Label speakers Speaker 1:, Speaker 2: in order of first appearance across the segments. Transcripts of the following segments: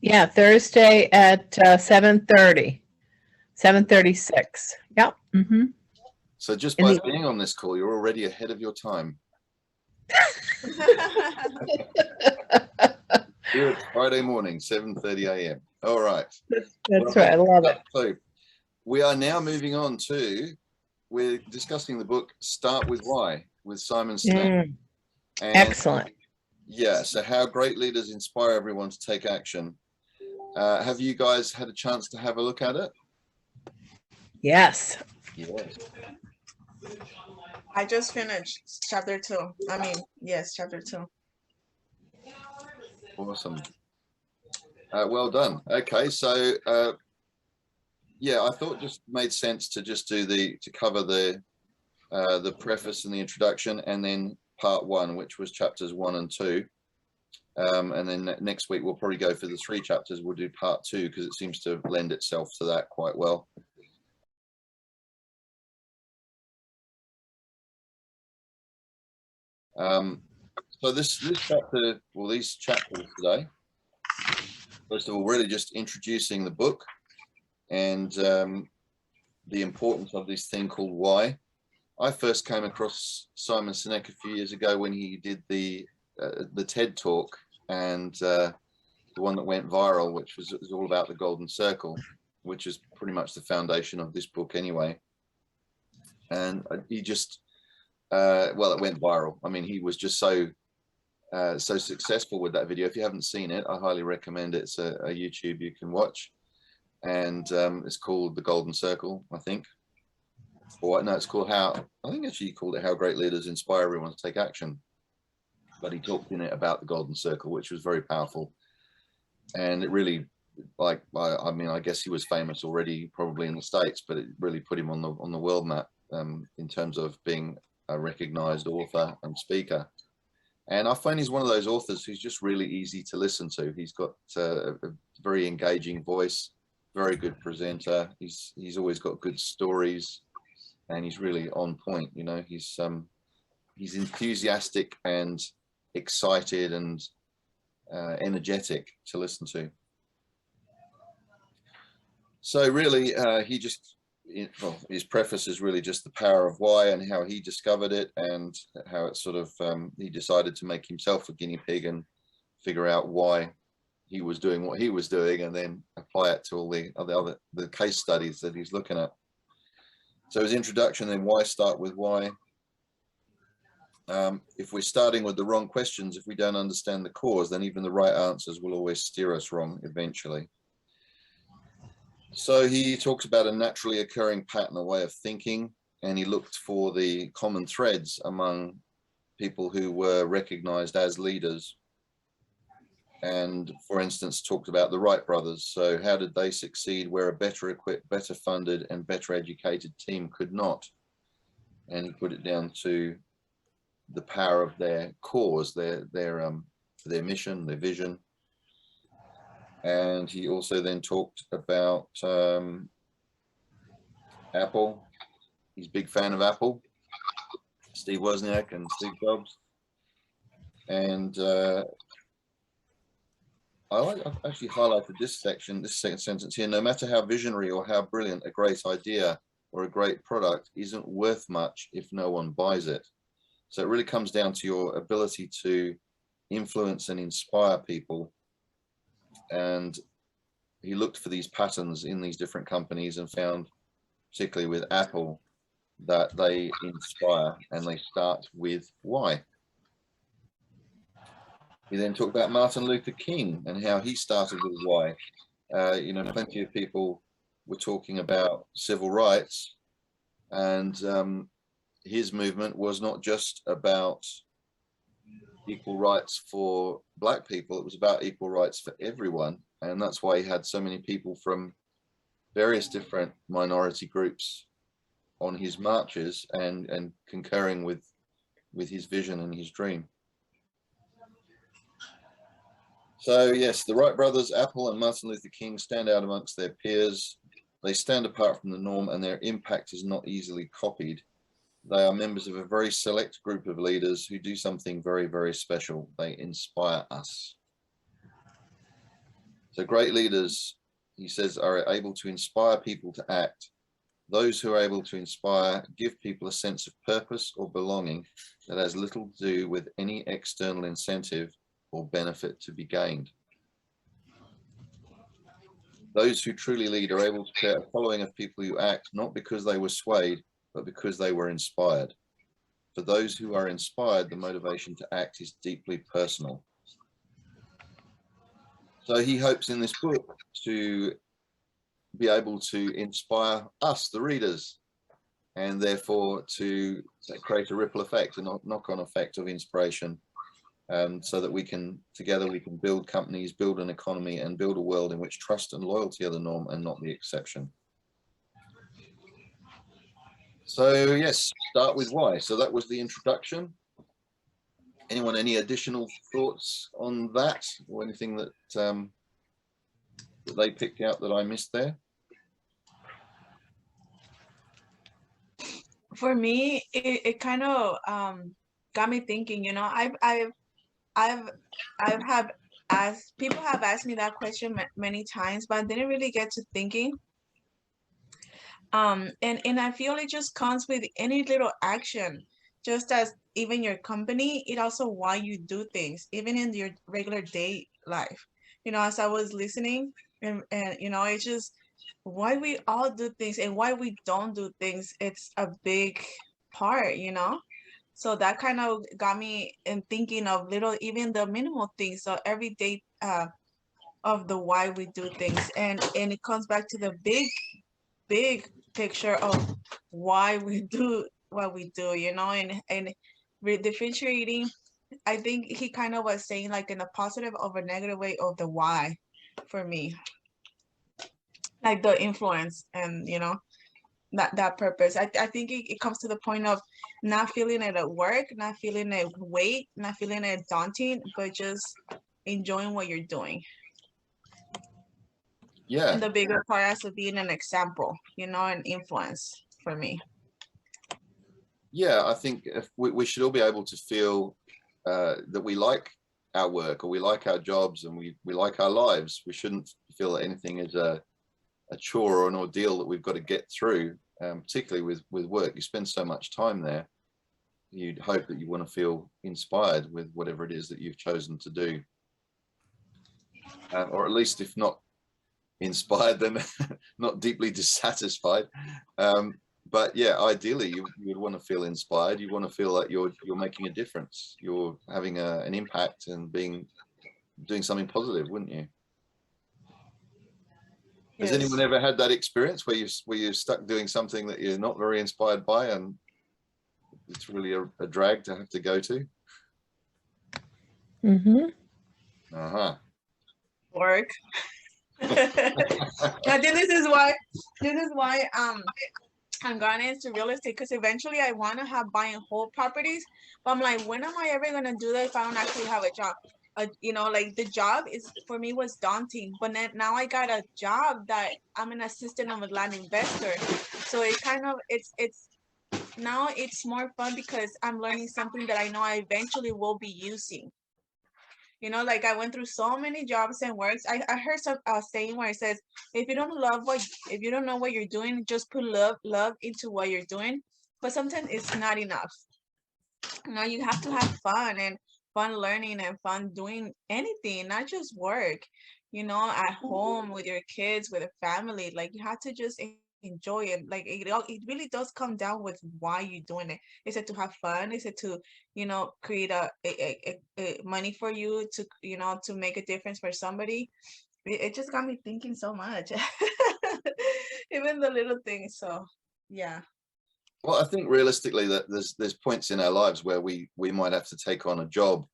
Speaker 1: Yeah, Thursday at 7:30, 7:36. Yep. Mm-hmm.
Speaker 2: So just by being on this call, you're already ahead of your time. Here it's Friday morning, 7:30 a.m. All right.
Speaker 1: That's right. I love it.
Speaker 2: So we are now moving on to, we're discussing the book Start With Why with Simon Sinek.
Speaker 1: Excellent.
Speaker 2: Yeah, so how great leaders inspire everyone to take action. Have you guys had a chance to have a look at it?
Speaker 1: Yes.
Speaker 2: Yes.
Speaker 3: I just finished chapter 2. I mean, yes, chapter 2.
Speaker 2: Awesome. Well done. Okay, so yeah, I thought it just made sense to just do to cover the preface and the introduction, and then part 1, which was chapters 1 and 2. And then next week we'll probably go for the 3 chapters. We'll do part 2 because it seems to lend itself to that quite well. So this chapter, well, these chapters today, first of all, really just introducing the book and the importance of this thing called why. I first came across Simon Sinek a few years ago when he did the TED talk, and the one that went viral, which was all about the golden circle, which is pretty much the foundation of this book anyway. And he just well, it went viral. I mean, he was just so successful with that video. If you haven't seen it, I highly recommend it. It's a YouTube you can watch, and it's called The Golden Circle, I think. Or no, it's called I think actually he called it How Great Leaders Inspire Everyone to Take Action. But he talked in it about the golden circle, which was very powerful. And it really, like, I mean, I guess he was famous already probably in the States, but it really put him on the world map in terms of being a recognized author and speaker. And I find he's one of those authors who's just really easy to listen to. He's got a very engaging voice, very good presenter. He's always got good stories, and he's really on point. You know, he's enthusiastic and excited and energetic to listen to. So really, his preface is really just the power of why and how he discovered it, and how it sort of he decided to make himself a guinea pig and figure out why he was doing what he was doing, and then apply it to all the case studies that he's looking at. So his introduction, then why start with why. If we're starting with the wrong questions, if we don't understand the cause, then even the right answers will always steer us wrong eventually. So he talks about a naturally occurring pattern, a way of thinking, and he looked for the common threads among people who were recognized as leaders. And for instance, talked about the Wright brothers. So how did they succeed where a better equipped, better funded, and better educated team could not? And he put it down to the power of their cause, their mission, their vision. And he also then talked about Apple. He's a big fan of Apple, Steve Wozniak and Steve Jobs. And I've actually highlighted this section, this second sentence here. No matter how visionary or how brilliant a great idea or a great product isn't worth much if no one buys it. So it really comes down to your ability to influence and inspire people. And he looked for these patterns in these different companies and found, particularly with Apple, that they inspire and they start with why. He then talked about Martin Luther King and how he started with why. You know, plenty of people were talking about civil rights, and his movement was not just about equal rights for Black people, it was about equal rights for everyone. And that's why he had so many people from various different minority groups on his marches and concurring with his vision and his dream. So yes, the Wright brothers, Apple and Martin Luther King, stand out amongst their peers. They stand apart from the norm, and their impact is not easily copied. They are members of a very select group of leaders who do something very, very special. They inspire us. So great leaders, he says, are able to inspire people to act. Those who are able to inspire give people a sense of purpose or belonging that has little to do with any external incentive or benefit to be gained. Those who truly lead are able to create a following of people who act not because they were swayed, but because they were inspired. For those who are inspired, the motivation to act is deeply personal. So he hopes in this book to be able to inspire us, the readers, and therefore to create a ripple effect, a knock-on effect of inspiration, so that we can build companies, build an economy, and build a world in which trust and loyalty are the norm and not the exception. So yes, start with why. So that was the introduction. Anyone, any additional thoughts on that, or anything that that they picked out that I missed there?
Speaker 3: For me, it kind of got me thinking. You know, I've have asked, people have asked me that question many times, but I didn't really get to thinking. And I feel it just comes with any little action, just as even your company, it also why you do things, even in your regular day life. You know, as I was listening, and you know, it's just why we all do things and why we don't do things. It's a big part, you know. So that kind of got me in thinking of little, even the minimal things. So every day of the why we do things, and it comes back to the big picture of why we do what we do, you know, and differentiating. I think he kind of was saying like in a positive or a negative way of the why for me, like the influence and, you know, that purpose. I think it comes to the point of not feeling it at work, not feeling it weight, not feeling it daunting, but just enjoying what you're doing.
Speaker 2: Yeah.
Speaker 3: And the bigger part has to being an example, you know, an influence for me.
Speaker 2: Yeah, I think if we should all be able to feel that we like our work, or we like our jobs, and we like our lives. We shouldn't feel that anything is a chore or an ordeal that we've got to get through, particularly with work. You spend so much time there. You'd hope that you want to feel inspired with whatever it is that you've chosen to do. Or at least, if not inspired, then not deeply dissatisfied. But yeah, ideally you would want to feel inspired. You want to feel like you're making a difference, you're having an impact and doing something positive, wouldn't you? Yes. Has anyone ever had that experience where you're stuck doing something that you're not very inspired by, and it's really a drag to have to go to?
Speaker 1: Mm-hmm.
Speaker 3: Work. I think this is why I'm going into real estate, because eventually I want to have buy and hold properties, but I'm like, when am I ever going to do that if I don't actually have a job? You know, like the job is for me was daunting, but now I got a job that I'm an assistant of a land investor. So it kind of, it's now it's more fun because I'm learning something that I know I eventually will be using. You know, like I went through so many jobs and works. I heard some saying where it says, if you don't know what you're doing, just put love into what you're doing. But sometimes it's not enough. You know, you have to have fun and fun learning and fun doing anything, not just work. You know, at home with your kids, with a family, like you have to just enjoy it. Like it really does come down with why you're doing it. Is it to have fun? Is it to, you know, create a money for you, to, you know, to make a difference for somebody? It just got me thinking so much. Even the little things. So yeah.
Speaker 2: Well, I think realistically that there's points in our lives where we might have to take on a job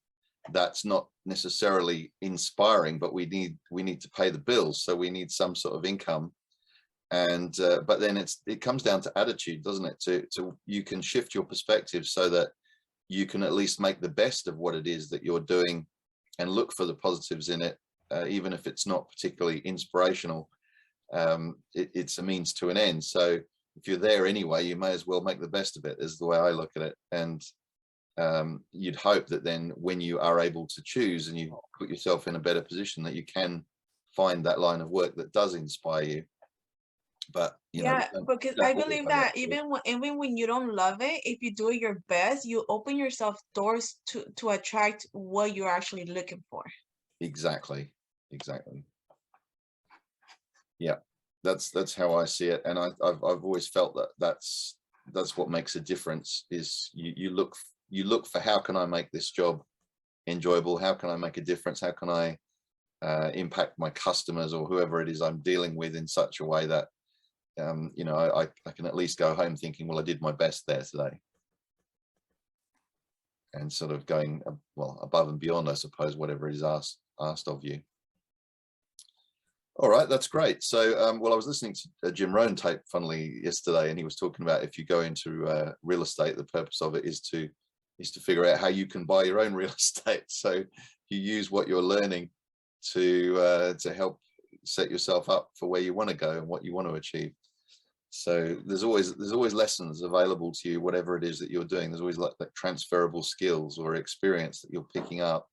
Speaker 2: that's not necessarily inspiring, but we need to pay the bills, so we need some sort of income. And but then it comes down to attitude, doesn't it? To you can shift your perspective so that you can at least make the best of what it is that you're doing, and look for the positives in it, even if it's not particularly inspirational. It's a means to an end. So if you're there anyway, you may as well make the best of it, is the way I look at it. And you'd hope that then when you are able to choose and you put yourself in a better position, that you can find that line of work that does inspire you. But you know,
Speaker 3: because I believe that even when you don't love it, if you do it your best, you open yourself doors to attract what you're actually looking for.
Speaker 2: Exactly. Yeah, that's how I see it, and I've always felt that that's what makes a difference. Is you look for, how can I make this job enjoyable? How can I make a difference? How can I impact my customers or whoever it is I'm dealing with in such a way that you know, I can at least go home thinking, well, I did my best there today, and sort of going well above and beyond, I suppose, whatever is asked of you. All right, that's great. So well, I was listening to a Jim Rohn tape funnily yesterday, and he was talking about, if you go into real estate, the purpose of it is to figure out how you can buy your own real estate. So you use what you're learning to help set yourself up for where you want to go and what you want to achieve. So there's always lessons available to you, whatever it is that you're doing. There's always like transferable skills or experience that you're picking up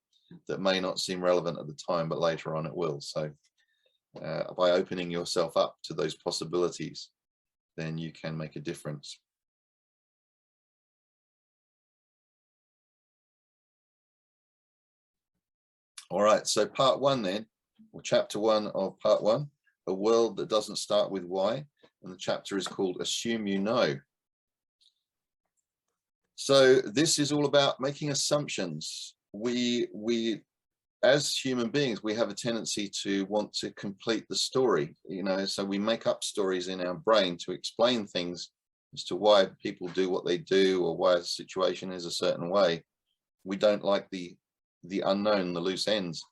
Speaker 2: that may not seem relevant at the time, but later on it will. So by opening yourself up to those possibilities, then you can make a difference. All right, so part one then, or chapter one of part one, a world that doesn't start with why. And the chapter is called Assume You Know. So this is all about making assumptions. We as human beings, we have a tendency to want to complete the story, you know, so we make up stories in our brain to explain things as to why people do what they do or why a situation is a certain way. We don't like the unknown, the loose ends.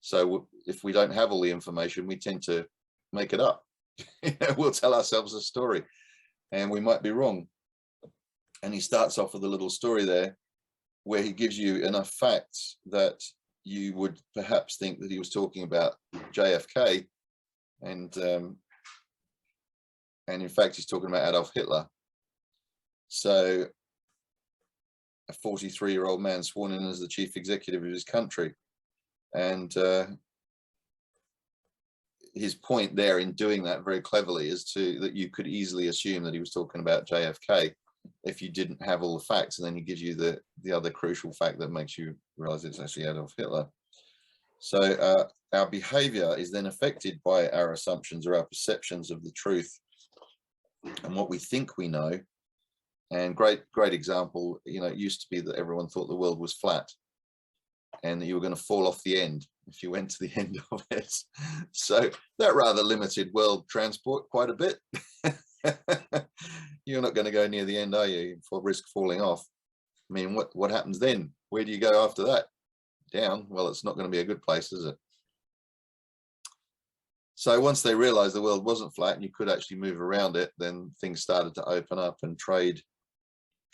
Speaker 2: So if we don't have all the information, we tend to make it up. We'll tell ourselves a story, and we might be wrong. And he starts off with a little story there where he gives you enough facts that you would perhaps think that he was talking about JFK, and in fact he's talking about Adolf Hitler. So a 43-year-old man sworn in as the chief executive of his country, and his point there in doing that very cleverly is that you could easily assume that he was talking about JFK if you didn't have all the facts, and then he gives you the other crucial fact that makes you realize it's actually Adolf Hitler. So our behavior is then affected by our assumptions or our perceptions of the truth and what we think we know. And great example, you know, it used to be that everyone thought the world was flat and that you were going to fall off the end if you went to the end of it. So that rather limited world transport quite a bit. You're not going to go near the end, are you, for risk falling off? I mean, what happens then? Where do you go after that? Down? Well, it's not going to be a good place, is it? So once they realized the world wasn't flat and you could actually move around it, then things started to open up, and trade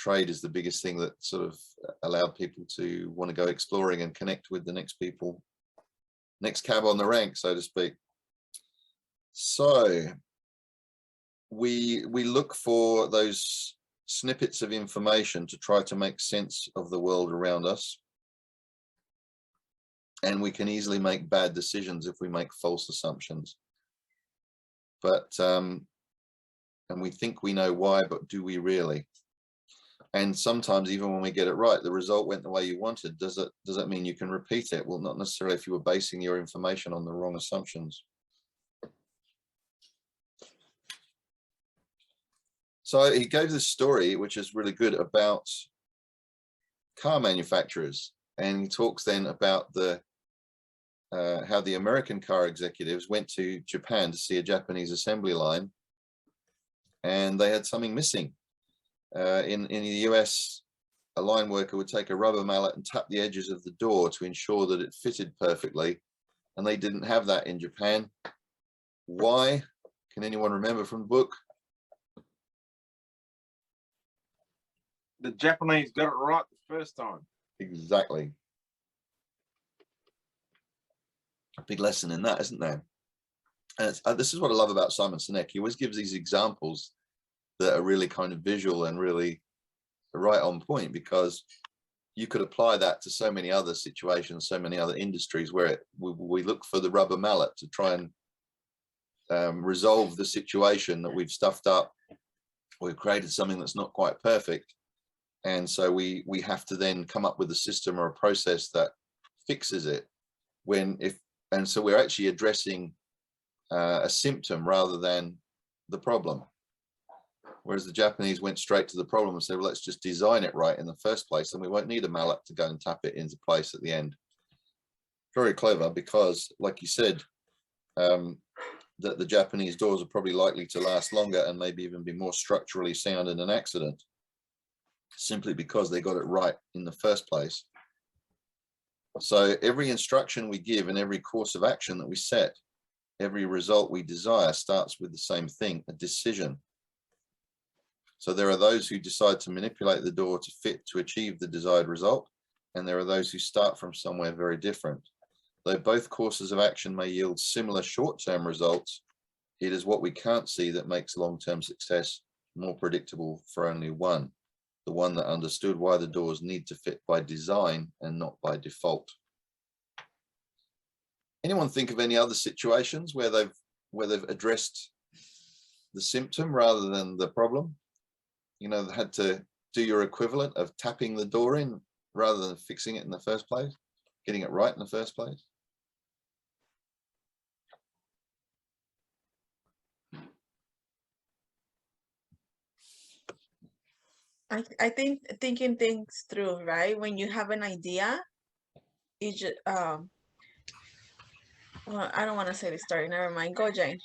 Speaker 2: is the biggest thing that sort of allowed people to want to go exploring and connect with the next people, next cab on the rank, so to speak. So we look for those snippets of information to try to make sense of the world around us, and we can easily make bad decisions if we make false assumptions. But and we think we know why, but do we really? And sometimes even when we get it right, the result went the way you wanted. Does that mean you can repeat it? Well, not necessarily if you were basing your information on the wrong assumptions. So he gave this story, which is really good, about car manufacturers, and he talks then about how the American car executives went to Japan to see a Japanese assembly line, and they had something missing. In the US, a line worker would take a rubber mallet and tap the edges of the door to ensure that it fitted perfectly, and they didn't have that in Japan. Why? Can anyone remember from the book?
Speaker 1: The Japanese got it right the first time.
Speaker 2: Exactly. A big lesson in that, isn't there? And this is what I love about Simon Sinek. He always gives these examples that are really kind of visual and really right on point, because you could apply that to so many other situations, so many other industries where we look for the rubber mallet to try and resolve the situation that we've stuffed up. We've created something that's not quite perfect. And so we have to then come up with a system or a process that fixes it. And so we're actually addressing a symptom rather than the problem. Whereas the Japanese went straight to the problem and said, well, let's just design it right in the first place, and we won't need a mallet to go and tap it into place at the end. Very clever, because like you said, that the Japanese doors are probably likely to last longer and maybe even be more structurally sound in an accident, simply because they got it right in the first place. So every instruction we give and every course of action that we set, every result we desire starts with the same thing, a decision. So there are those who decide to manipulate the door to fit to achieve the desired result, and there are those who start from somewhere very different. Though both courses of action may yield similar short-term results, it is what we can't see that makes long-term success more predictable for only one, the one that understood why the doors need to fit by design and not by default. Anyone think of any other situations where they've addressed the symptom rather than the problem? You know, they had to do your equivalent of tapping the door in rather than fixing it in the first place, getting it right in the first place.
Speaker 3: I think thinking things through, right? When you have an idea, you just well, I don't want to say the story. Never mind. Go, Jane.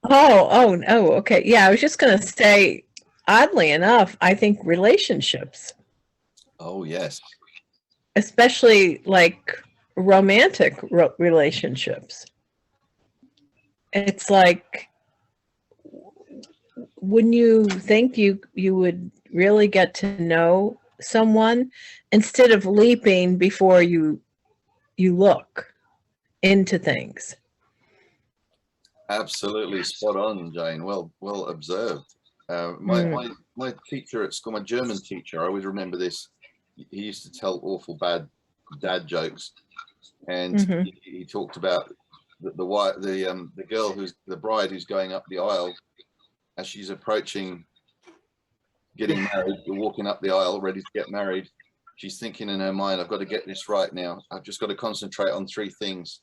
Speaker 4: Oh, okay. Yeah, I was just going to say, oddly enough, I think relationships,
Speaker 2: Oh, yes.
Speaker 4: especially like romantic relationships, it's like, wouldn't you think you would really get to know someone instead of leaping before you look into things?
Speaker 2: Absolutely spot on, Jane. Well observed. My teacher at school, my German teacher, I always remember this. He used to tell awful bad dad jokes, and he talked about the girl who's the bride who's going up the aisle as she's approaching getting married. You're walking up the aisle ready to get married. She's thinking in her mind, I've got to get this right now. I've just got to concentrate on three things: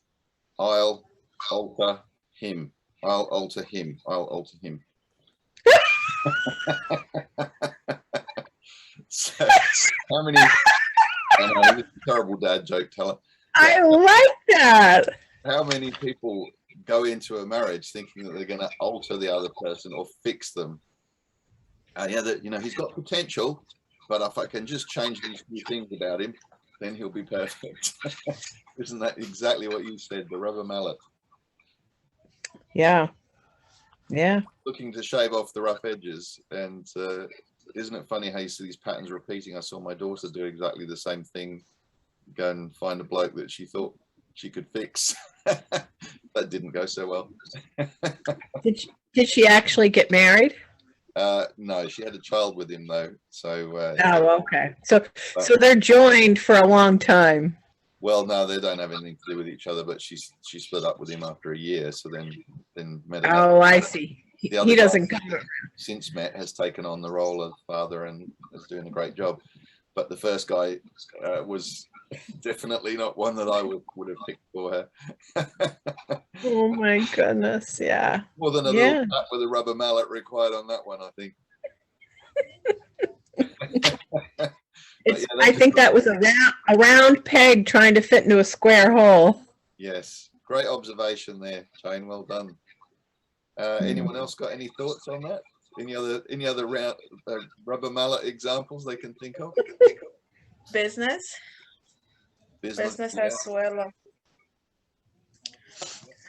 Speaker 2: I'll alter him. I'll alter him. I'll alter him. So, how many? I know, this is a terrible dad joke, teller.
Speaker 4: I like that.
Speaker 2: How many people go into a marriage thinking that they're going to alter the other person or fix them? Yeah, that, you know, he's got potential, but if I can just change these few things about him, then he'll be perfect. Isn't that exactly what you said? The rubber mallet.
Speaker 4: Yeah.
Speaker 2: Looking to shave off the rough edges. And isn't it funny how you see these patterns repeating? I saw my daughter do exactly the same thing, go and find a bloke that she thought she could fix. That didn't go so well.
Speaker 4: Did she actually get married?
Speaker 2: No, she had a child with him though. So
Speaker 4: Oh, okay. So they're joined for a long time.
Speaker 2: well, no, they don't have anything to do with each other, but she split up with him after a year, so then met another.
Speaker 4: Oh, I see. He doesn't come.
Speaker 2: Since met has taken on the role of father and is doing a great job. But the first guy was definitely not one that I would have picked for her.
Speaker 4: Oh my goodness, yeah.
Speaker 2: More than a little tap with a rubber mallet required on that one, I think.
Speaker 4: I think that was a round peg trying to fit into a square hole.
Speaker 2: Yes, great observation there, Jane. Well done. Anyone else got any thoughts on that? Any other round rubber mallet examples they can think of?
Speaker 3: Business
Speaker 2: Business
Speaker 3: as well.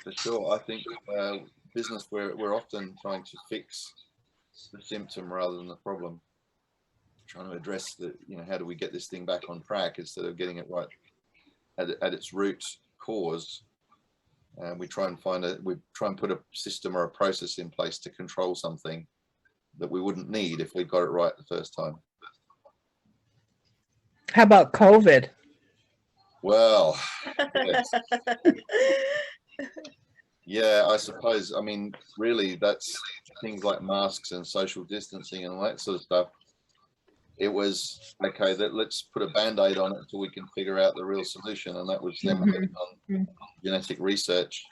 Speaker 2: For sure. I think business, we're often trying to fix the symptom rather than the problem. Trying to address how do we get this thing back on track instead of getting it right at its root cause. We try and put a system or a process in place to control something that we wouldn't need if we got it right the first time.
Speaker 4: How about COVID?
Speaker 2: Well, yes. Yeah, I suppose. I mean, really, that's things like masks and social distancing and all that sort of stuff. It was okay that let's put a band-aid on it until we can figure out the real solution, and that was them working on genetic research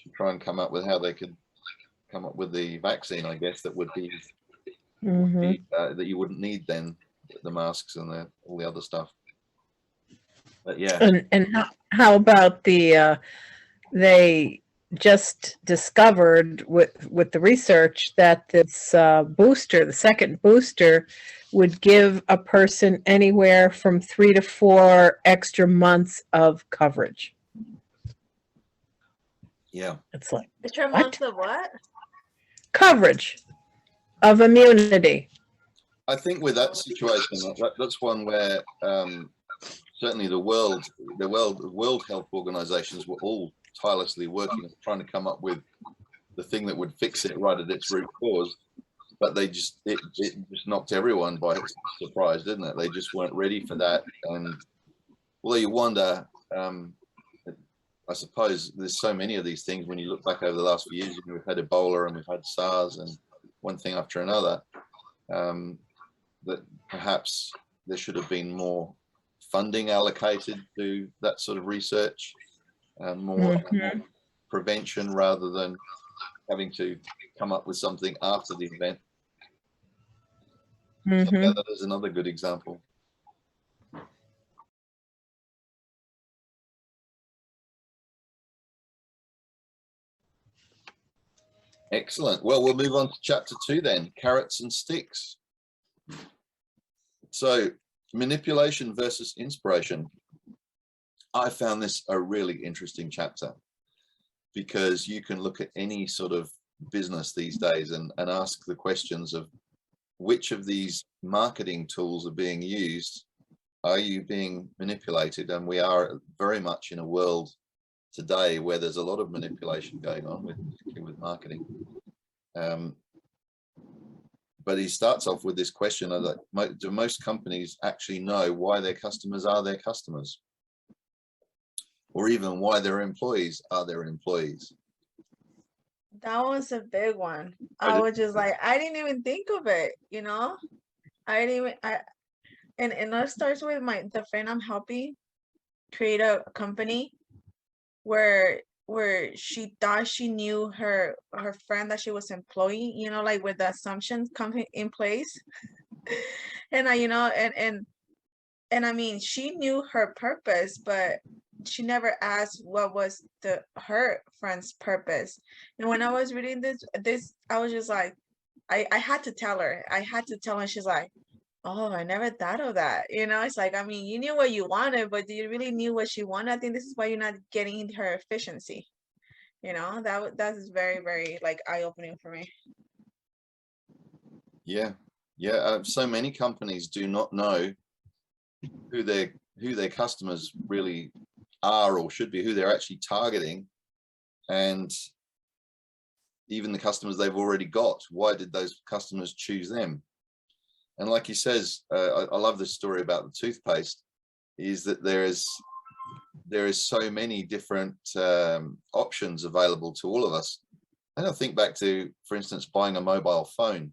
Speaker 2: to try and come up with how they could come up with the vaccine, I guess, that would be that you wouldn't need then the masks and all the other stuff. But yeah,
Speaker 4: And how about they just discovered with the research that this booster, the second booster, would give a person anywhere from 3 to 4 extra months of coverage.
Speaker 2: yeah.
Speaker 4: It's like
Speaker 3: Extra
Speaker 4: what?
Speaker 3: months of what?
Speaker 4: Coverage of immunity.
Speaker 2: I think with that situation, that's one where certainly the World Health Organizations were all tirelessly working on trying to come up with the thing that would fix it right at its root cause, but it just knocked everyone by surprise, didn't it? They just weren't ready for that. And although you wonder, I suppose there's so many of these things when you look back over the last few years. We've had Ebola and we've had SARS and one thing after another, that perhaps there should have been more funding allocated to that sort of research, more prevention rather than having to come up with something after the event. So yeah, that is another good example. Excellent. Well, we'll move on to chapter 2 then, carrots and sticks. So manipulation versus inspiration. I found this a really interesting chapter because you can look at any sort of business these days and ask the questions of which of these marketing tools are being used. Are you being manipulated? And we are very much in a world today where there's a lot of manipulation going on with marketing. But he starts off with this question of that, do most companies actually know why their customers are their customers? Or even why their employees are their employees?
Speaker 3: That was a big one. I was just like, I didn't even think of it, you know? And it starts with the friend I'm helping create a company where she thought she knew her friend that she was employing, you know, like with the assumptions coming in place. And and I mean, she knew her purpose, but she never asked what was her friend's purpose. And when I was reading this, I was just like, I had to tell her. She's like, oh, I never thought of that. You know, it's like, I mean, you knew what you wanted, but do you really knew what she wanted? I think this is why you're not getting her efficiency. You know, that is very, very like eye-opening for me.
Speaker 2: Yeah. So many companies do not know who their customers really are or should be, who they're actually targeting, and even the customers they've already got. Why did those customers choose them? And like he says, I love this story about the toothpaste, is that there is so many different options available to all of us. And I think back to, for instance, buying a mobile phone.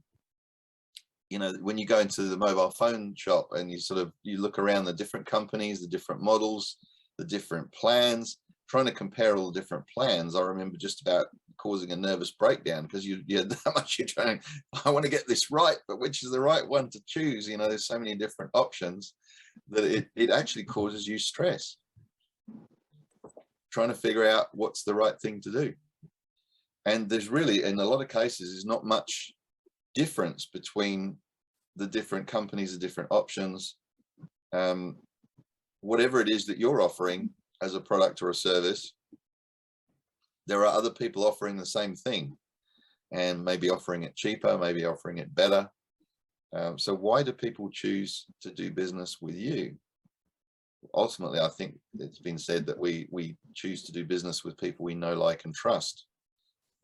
Speaker 2: You know, when you go into the mobile phone shop and you look around the different companies, the different models, the different plans, trying to compare all the different plans, I remember just about causing a nervous breakdown because you how much you're trying. I want to get this right, but which is the right one to choose? You know, there's so many different options that it actually causes you stress trying to figure out what's the right thing to do. And there's really, in a lot of cases, is not much difference between the different companies, the different options. Whatever it is that you're offering as a product or a service, there are other people offering the same thing and maybe offering it cheaper, maybe offering it better. So why do people choose to do business with you? Ultimately, I think it's been said that we choose to do business with people we know, like, and trust.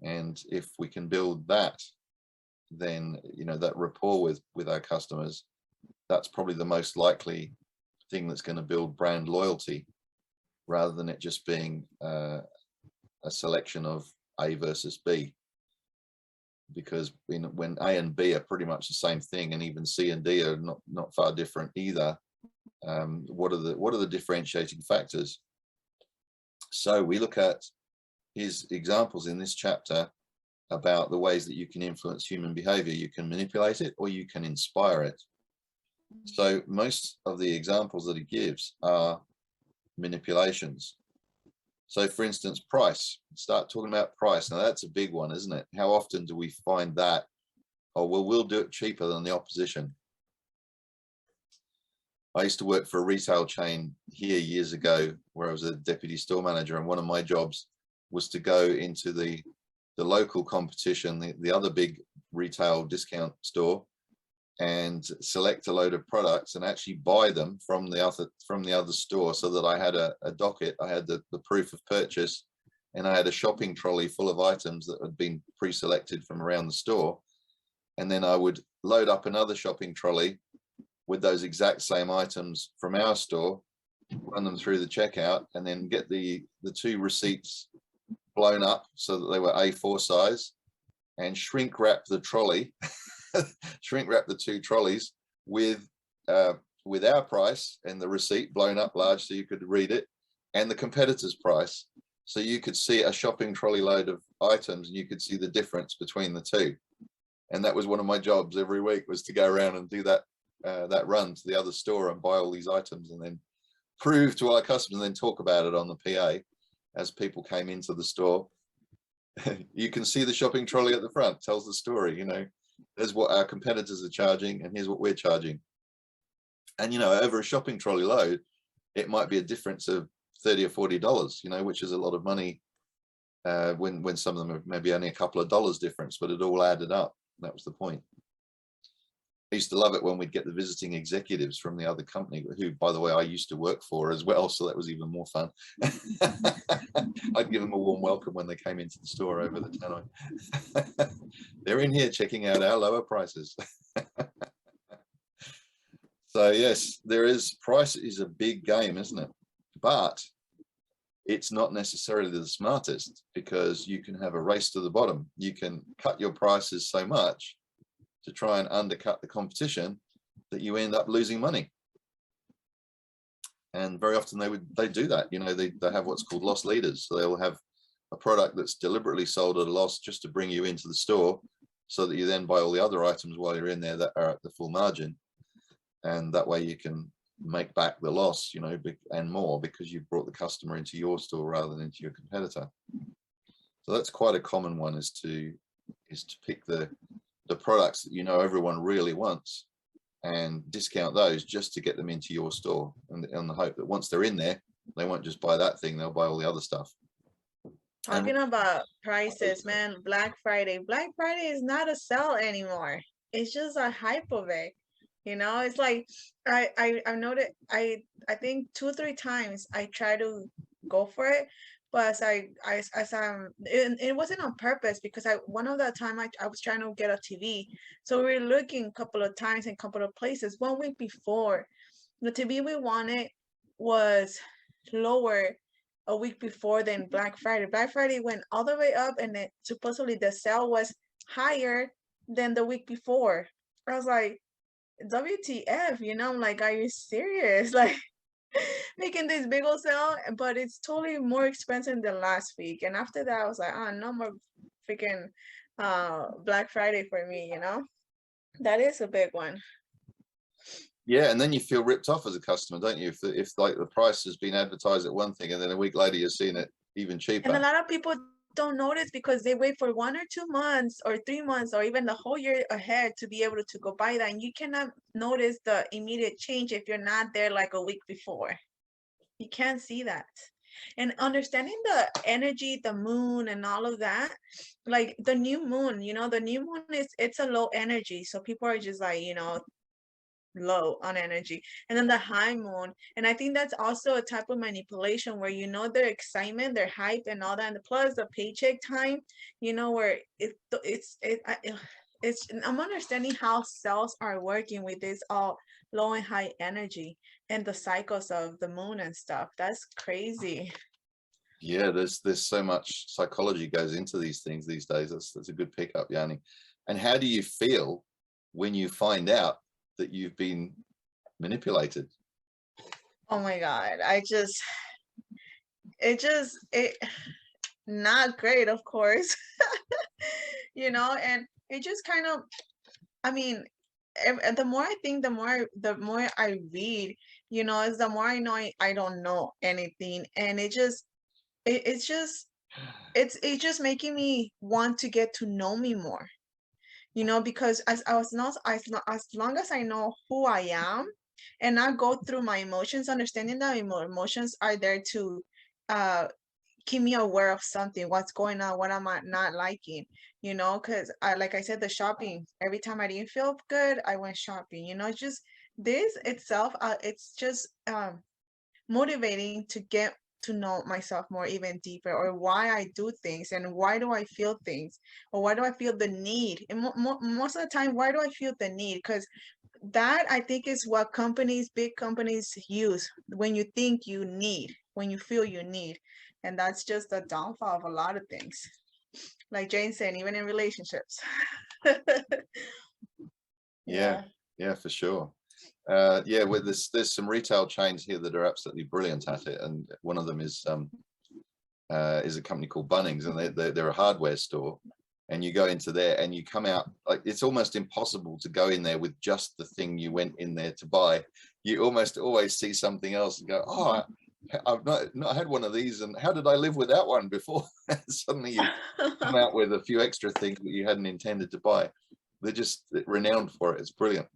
Speaker 2: And if we can build that, then, you know, that rapport with our customers, that's probably the most likely thing that's going to build brand loyalty, rather than it just being a selection of A versus B. Because when A and B are pretty much the same thing, and even C and D are not far different either, what are the differentiating factors? So we look at his examples in this chapter about the ways that you can influence human behavior. You can manipulate it, or you can inspire it. So most of the examples that he gives are manipulations. So for instance, price. Start talking about price. Now that's a big one, isn't it? How often do we find that? Oh, well, we'll do it cheaper than the opposition. I used to work for a retail chain here years ago, where I was a deputy store manager, and one of my jobs was to go into the local competition, the other big retail discount store, and select a load of products and actually buy them from the other store, so that I had a docket, I had the proof of purchase, and I had a shopping trolley full of items that had been pre-selected from around the store. And then I would load up another shopping trolley with those exact same items from our store, run them through the checkout, and then get the two receipts blown up so that they were A4 size, and shrink wrap the trolley, shrink wrap the two trolleys with our price and the receipt blown up large so you could read it, and the competitor's price, so you could see a shopping trolley load of items and you could see the difference between the two. And that was one of my jobs every week, was to go around and do that run to the other store and buy all these items, and then prove to our customers, and then talk about it on the PA as people came into the store. You can see the shopping trolley at the front, tells the story, you know, there's what our competitors are charging and here's what we're charging. And, you know, over a shopping trolley load, it might be a difference of $30 or $40, you know, which is a lot of money when some of them are maybe only a couple of dollars difference, but it all added up. That was the point. I used to love it when we'd get the visiting executives from the other company, who, by the way, I used to work for as well, so that was even more fun. I'd give them a warm welcome when they came into the store over the tannoy. They're in here checking out our lower prices. So yes, price is a big game, isn't it? But it's not necessarily the smartest, because you can have a race to the bottom. You can cut your prices so much to try and undercut the competition that you end up losing money. And very often they do that. You know, they have what's called loss leaders. So they'll have a product that's deliberately sold at a loss just to bring you into the store, so that you then buy all the other items while you're in there that are at the full margin. And that way you can make back the loss, you know, and more, because you've brought the customer into your store rather than into your competitor. So that's quite a common one, is to pick the products that you know everyone really wants and discount those just to get them into your store, and on the hope that once they're in there, they won't just buy that thing, they'll buy all the other stuff.
Speaker 3: Talking about prices, man, Black Friday is not a sale anymore. It's just a hype of it. You know, it's like I've noticed, I think 2 or 3 times I try to go for it, but it wasn't on purpose, because one of the time I was trying to get a TV, so we were looking a couple of times in a couple of places. 1 week before, the TV we wanted was lower a week before than Black Friday. Black Friday went all the way up, and it supposedly the sale was higher than the week before. I was like, WTF, you know, I'm like, are you serious? Like, making this big old sale, but it's totally more expensive than last week. And after that, I was like, oh, no more freaking Black Friday for me, you know? That is a big one.
Speaker 2: Yeah, and then you feel ripped off as a customer, don't you? If like the price has been advertised at one thing, and then a week later you're seeing it even cheaper.
Speaker 3: And a lot of people don't notice, because they wait for 1 or 2 months or 3 months or even the whole year ahead to be able to go buy that. And you cannot notice the immediate change if you're not there like a week before. You can't see that. And understanding the energy, the moon and all of that, like the new moon, you know, the new moon it's a low energy. So people are just like, you know, low on energy. And then the high moon, and I think that's also a type of manipulation, where you know their excitement, their hype and all that, and plus the paycheck time, you know, where I'm understanding how sales are working with this all low and high energy. and the cycles of the moon and stuff. That's crazy.
Speaker 2: Yeah, there's so much psychology goes into these things these days. That's a good pickup, Yanni. And how do you feel when you find out that you've been manipulated?
Speaker 3: Oh my God. It not great, of course. You know, and it just kind of, I mean, the more I think, the more I read, you know, is the more I know I don't know anything. And it's just making me want to get to know me more, you know, because as long as I know who I am and not go through my emotions, understanding that emotions are there to uh keep me aware of something, what's going on, what am I not liking, you know, because like I said, the shopping, every time I didn't feel good, I went shopping, you know, just this itself, it's just motivating to get to know myself more, even deeper, or why I do things and why do I feel things, or why do I feel the need. And most of the time, why do I feel the need? Because that, I think, is what big companies use when you think you need, when you feel you need. And that's just the downfall of a lot of things. Like Jane said, even in relationships.
Speaker 2: Yeah, for sure. Yeah, well, there's some retail chains here that are absolutely brilliant at it, and one of them is a company called Bunnings, and they're a hardware store. And you go into there and you come out, like, it's almost impossible to go in there with just the thing you went in there to buy. You almost always see something else and go, oh, I've not had one of these, and how did I live without one before? Suddenly you come out with a few extra things that you hadn't intended to buy. They're just renowned for it. It's brilliant.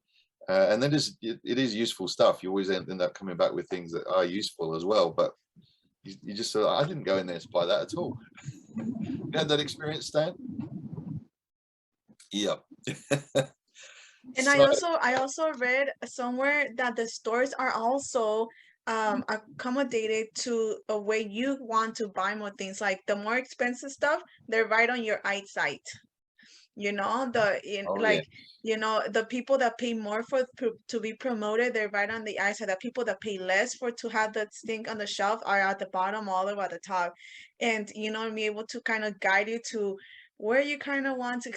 Speaker 2: And then it is useful stuff. You always end up coming back with things that are useful as well, but you just sort of, I didn't go in there to buy that at all. You had that experience, Stan? Yeah.
Speaker 3: And
Speaker 2: So,
Speaker 3: I also read somewhere that the stores are also accommodated to a way you want to buy more things. Like the more expensive stuff, they're right on your eyesight. You know,
Speaker 2: yeah.
Speaker 3: you know, the people that pay more to be promoted, they're right on the eyeside. The people that pay less to have that thing on the shelf are at the bottom, all the way at the top. And you know, be able to kind of guide you to where you kind of want to.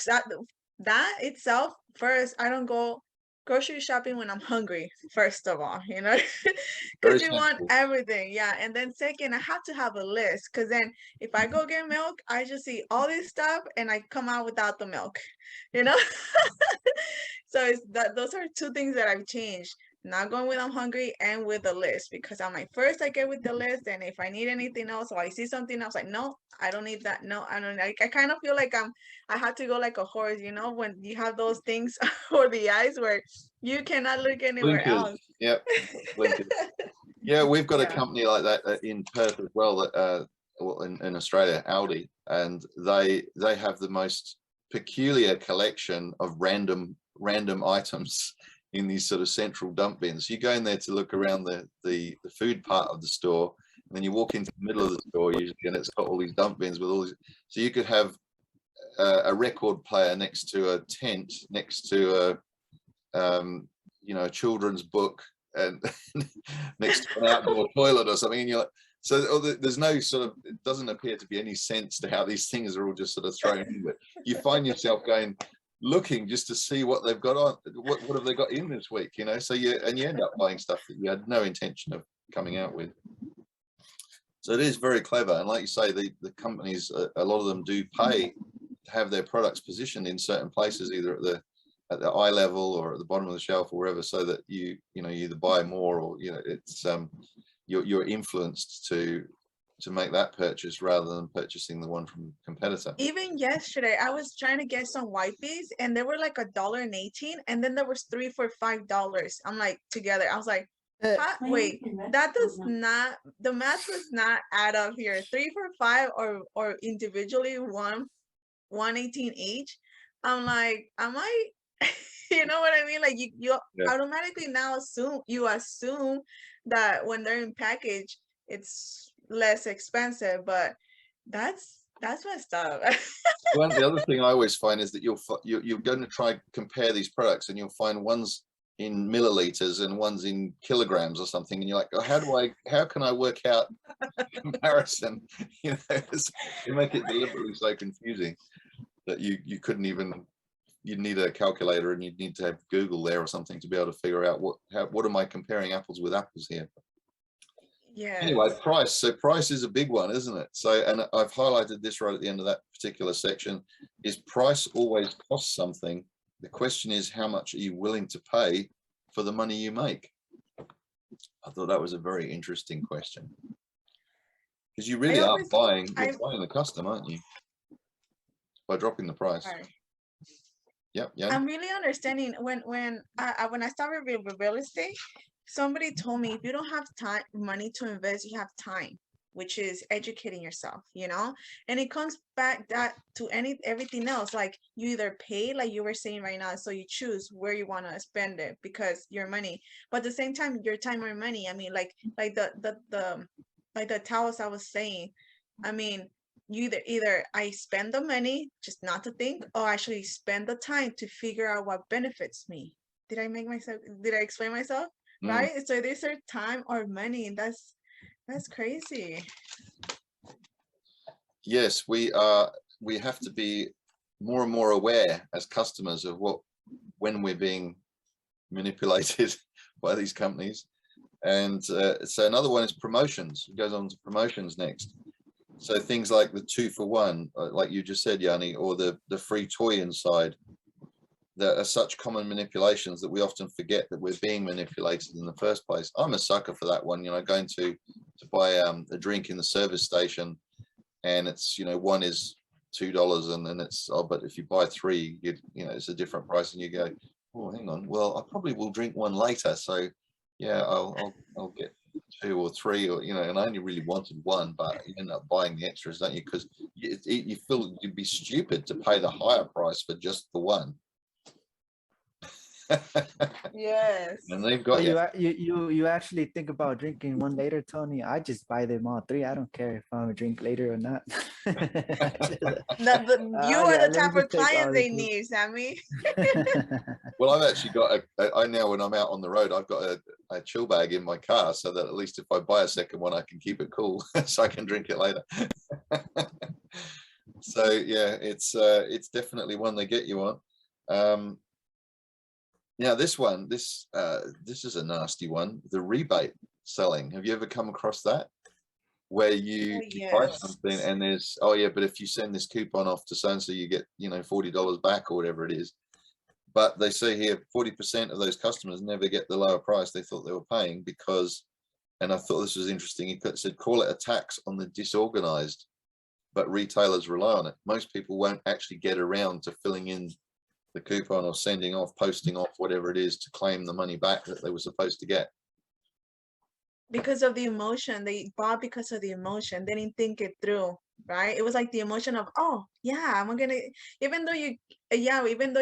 Speaker 3: That itself, first, I don't go grocery shopping when I'm hungry, first of all, you know,
Speaker 2: Very
Speaker 3: because you want
Speaker 2: sensible.
Speaker 3: everything. Yeah. And then second, I have to have a list, because then if I go get milk, I just see all this stuff and I come out without the milk, you know. So those are two things that I've changed. Not going when I'm hungry, and with the list, because I'm like, first I get with the list, and if I need anything else or I see something else, like, no, I don't need that. No, I don't. I kind of feel like I have to go like a horse, you know, when you have those things for the eyes where you cannot look anywhere
Speaker 2: Blinkers.
Speaker 3: else.
Speaker 2: Yep. Blinkers. Yeah, we've got a
Speaker 3: Yeah.
Speaker 2: company like that in Perth as well, that well, in Australia, Aldi, and they have the most peculiar collection of random items in these sort of central dump bins. You go in there to look around the food part of the store, and then you walk into the middle of the store usually, and it's got all these dump bins with all these. So you could have a record player next to a tent, next to a children's book, and next to an outdoor toilet or something, and you're like, so there's no sort of, it doesn't appear to be any sense to how these things are all just sort of thrown in, but you find yourself looking just to see what they've got on, what have they got in this week, you know. So you end up buying stuff that you had no intention of coming out with. So it is very clever, and like you say, the companies, a lot of them do pay to have their products positioned in certain places, either at the eye level or at the bottom of the shelf or wherever, so that you either buy more, or it's you're influenced to make that purchase rather than purchasing the one from a competitor.
Speaker 3: Even yesterday, I was trying to get some wipes, and they were like $1.18, and then there was 3 for $5. I'm like, together. I was like, wait, that does not, the math does not add up here. 3 for $5, or individually 118 each. I'm like, am I? You know what I mean? Like you
Speaker 2: Yeah.
Speaker 3: automatically now assume that when they're in package, it's less expensive, but that's messed up.
Speaker 2: Well, the other thing I always find is that you're going to try compare these products, and you'll find one's in milliliters and one's in kilograms or something, and you're like, oh, how can I work out comparison? You know, you make it deliberately so confusing that you couldn't even, you'd need a calculator and you'd need to have Google there or something to be able to figure out what am I comparing apples with apples here.
Speaker 3: Yeah.
Speaker 2: Anyway, price. So price is a big one, isn't it? So, and I've highlighted this right at the end of that particular section. Is price always costs something? The question is, how much are you willing to pay for the money you make? I thought that was a very interesting question, because you really are buying the custom, aren't you? By dropping the price.
Speaker 3: Right.
Speaker 2: Yep. Yeah.
Speaker 3: I'm really understanding when I started with real estate, somebody told me if you don't have money to invest, you have time, which is educating yourself, you know. And it comes back to everything else. Like you either pay, like you were saying right now, so you choose where you want to spend it because your money, but at the same time, your time or money. I mean, like the towels I was saying. I mean, you either I spend the money just not to think, or actually spend the time to figure out what benefits me. Did I explain myself? Right? So there's a time or money, and that's crazy.
Speaker 2: Yes, we have to be more and more aware as customers of when we're being manipulated by these companies. And so another one is promotions. It goes on to promotions next. So things like the 2-for-1, like you just said, Yanni, or the free toy inside, that are such common manipulations that we often forget that we're being manipulated in the first place. I'm a sucker for that one. You know, going to buy a drink in the service station, and it's, you know, one is $2, and then it's, oh, but if you buy 3, you know, it's a different price, and you go, oh, hang on, well, I probably will drink one later, so yeah, I'll get 2 or 3, or, you know, and I only really wanted 1, but you end up buying the extras, don't you? Because you feel you'd be stupid to pay the higher price for just the one.
Speaker 3: Yes.
Speaker 2: And they've got
Speaker 5: you actually think about drinking one later, Tony. I just buy them all 3. I don't care if I'm gonna drink later or not.
Speaker 3: You are the type of client they need, Sammy.
Speaker 2: Well, I've actually got I now, when I'm out on the road, I've got a chill bag in my car, so that at least if I buy a second one, I can keep it cool so I can drink it later. So yeah, it's definitely one they get you on. Now this is a nasty one, the rebate selling. Have you ever come across that? Where you buy something and there's, oh yeah, but if you send this coupon off to so-and-so, you get, you know, $40 back or whatever it is. But they say here 40% of those customers never get the lower price they thought they were paying because, and I thought this was interesting, he said, call it a tax on the disorganized, but retailers rely on it. Most people won't actually get around to filling in the coupon or sending off, posting off, whatever it is, to claim the money back that they were supposed to get.
Speaker 3: Because of the emotion, they bought because of the emotion. They didn't think it through, right? It was like the emotion of, oh yeah, I'm gonna, even though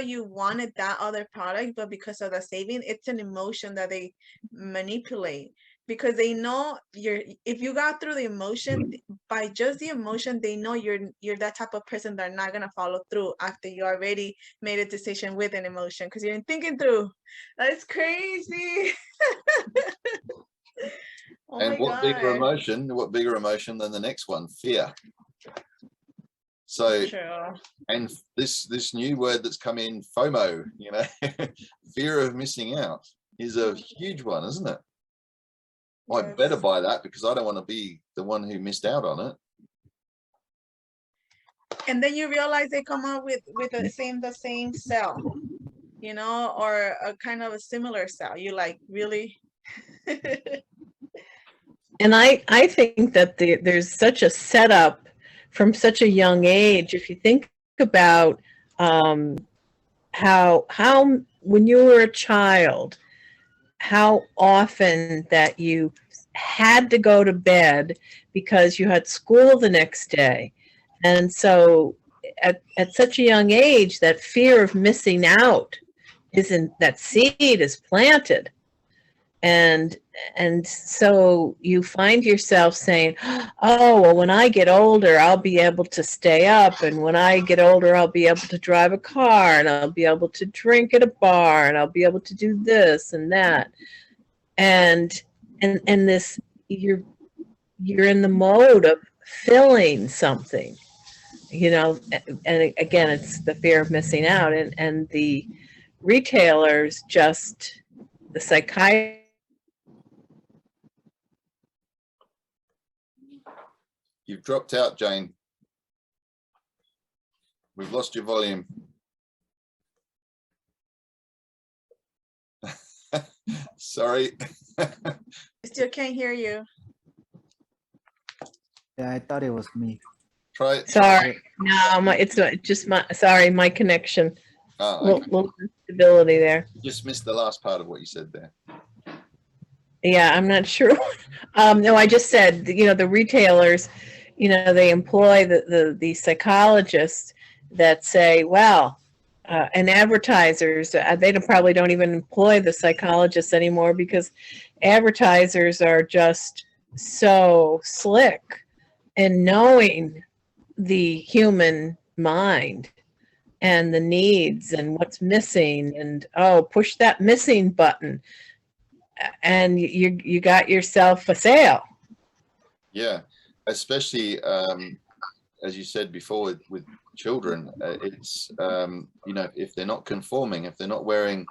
Speaker 3: you wanted that other product, but because of the saving, it's an emotion that they manipulate. Because they know if you got through the emotion, by just the emotion, they know you're that type of person that are not gonna follow through after you already made a decision with an emotion because you didn't thinking through. That's crazy. Oh
Speaker 2: and what bigger emotion than the next one? Fear. So, and this new word that's come in, FOMO, you know, fear of missing out, is a huge one, isn't it? Well, I better buy that because I don't want to be the one who missed out on it.
Speaker 3: And then you realize they come out with the same cell, you know, or a kind of a similar cell. You're like, really?
Speaker 4: And I think that there's such a setup from such a young age. If you think about how when you were a child, how often that you had to go to bed because you had school the next day. And so at such a young age, that fear of missing out that seed is planted. And so you find yourself saying, oh, well, when I get older, I'll be able to stay up. And when I get older, I'll be able to drive a car, and I'll be able to drink at a bar, and I'll be able to do this and that. And this, you're in the mode of filling something, you know, and again, it's the fear of missing out. And the retailers just, the psychiatrists,
Speaker 2: You've dropped out, Jane. We've lost your volume. Sorry.
Speaker 3: I still can't hear you.
Speaker 5: Yeah, I thought it was me.
Speaker 2: Try it.
Speaker 4: sorry, no, it's just my connection.
Speaker 2: Oh, okay.
Speaker 4: Little instability there.
Speaker 2: Just missed the last part of what you said there.
Speaker 4: Yeah, I'm not sure. No, I just said, you know, the retailers, you know, they employ the psychologists that say, well, and advertisers, they probably don't even employ the psychologists anymore, because advertisers are just so slick in knowing the human mind and the needs and what's missing, and push that missing button, and you got yourself a sale.
Speaker 2: Yeah, especially as you said before with children, it's you know, if they're not conforming, if they're not wearing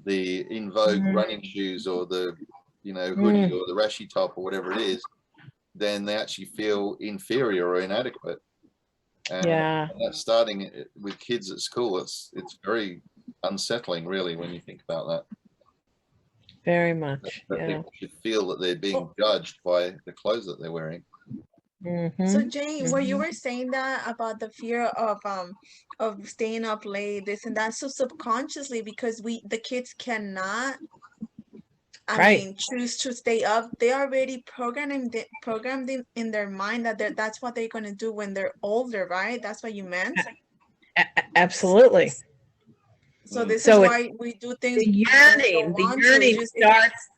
Speaker 2: the in vogue running shoes, or the, you know, hoodie or the rashi top or whatever it is, then they actually feel inferior or inadequate. And
Speaker 4: Yeah.
Speaker 2: that's starting with kids at school. It's very unsettling, really, when you think about that.
Speaker 4: Very much.
Speaker 2: That
Speaker 4: Yeah.
Speaker 2: people should feel that they're being judged by the clothes that they're wearing.
Speaker 3: So Jane, where you were saying that about the fear of staying up late, this and that, so subconsciously, because the kids cannot, I mean, choose to stay up, they already programmed in their mind that that's what they're going to do when they're older, right? That's what you meant.
Speaker 4: Absolutely.
Speaker 3: So this
Speaker 4: So
Speaker 3: is why we do things.
Speaker 4: The yearning starts.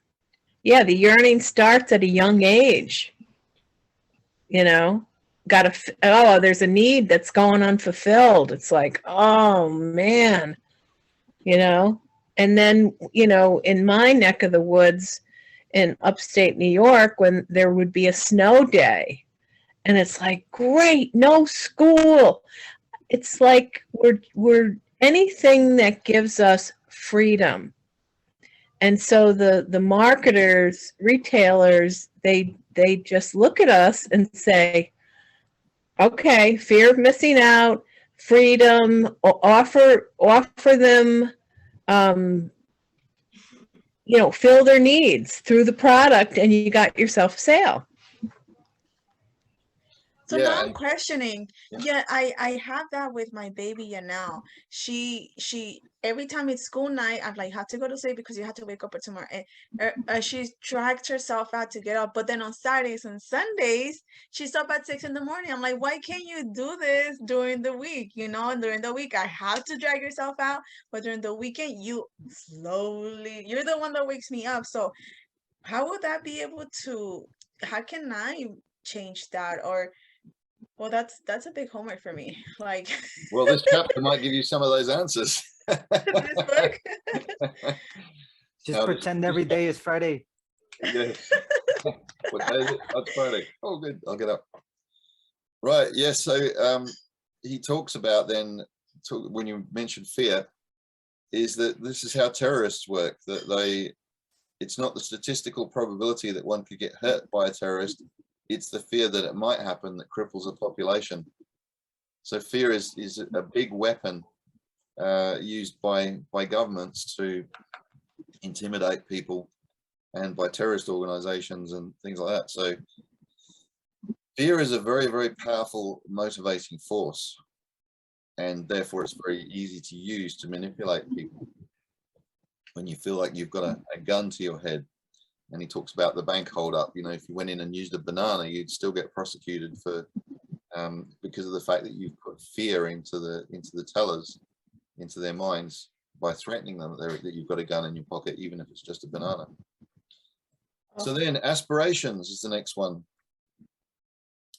Speaker 4: Yeah, the yearning starts at a young age. You know, there's a need that's going unfulfilled. It's like, oh man, you know. And then, you know, in my neck of the woods in upstate New York, when there would be a snow day, and it's like, great, no school. It's like we're anything that gives us freedom. And so the marketers, retailers, they just look at us and say, okay, fear of missing out, freedom, offer them, you know, fill their needs through the product, and you got yourself a sale.
Speaker 3: So now I'm questioning. Yeah, I have that with my baby, and now she every time it's school night, I'm like, have to go to sleep because you have to wake up tomorrow. And she drags herself out to get up, but then on Saturdays and Sundays, she's up at 6 in the morning. I'm like, why can't you do this during the week? You know, and during the week, I have to drag yourself out, but during the weekend, you're the one that wakes me up. So how would that be able to? How can I change that? Or well, that's a big homework for me. Like,
Speaker 2: well, this chapter might give you some of those answers.
Speaker 3: this book.
Speaker 5: Just pretend every day is Friday.
Speaker 2: Yes. What day is it? That's Friday. Oh, good. I'll get up. Right. Yes. So he talks about then, when you mentioned fear, is that this is how terrorists work. That it's not the statistical probability that one could get hurt by a terrorist. It's the fear that it might happen that cripples a population. So fear is a big weapon used by governments to intimidate people, and by terrorist organizations and things like that. So fear is a very, very powerful motivating force, and therefore it's very easy to use to manipulate people when you feel like you've got a gun to your head. And he talks about the bank holdup. You know, if you went in and used a banana, you'd still get prosecuted for because of the fact that you've put fear into the tellers, into their minds, by threatening them that you've got a gun in your pocket, even if it's just a banana. So then Aspirations is the next one.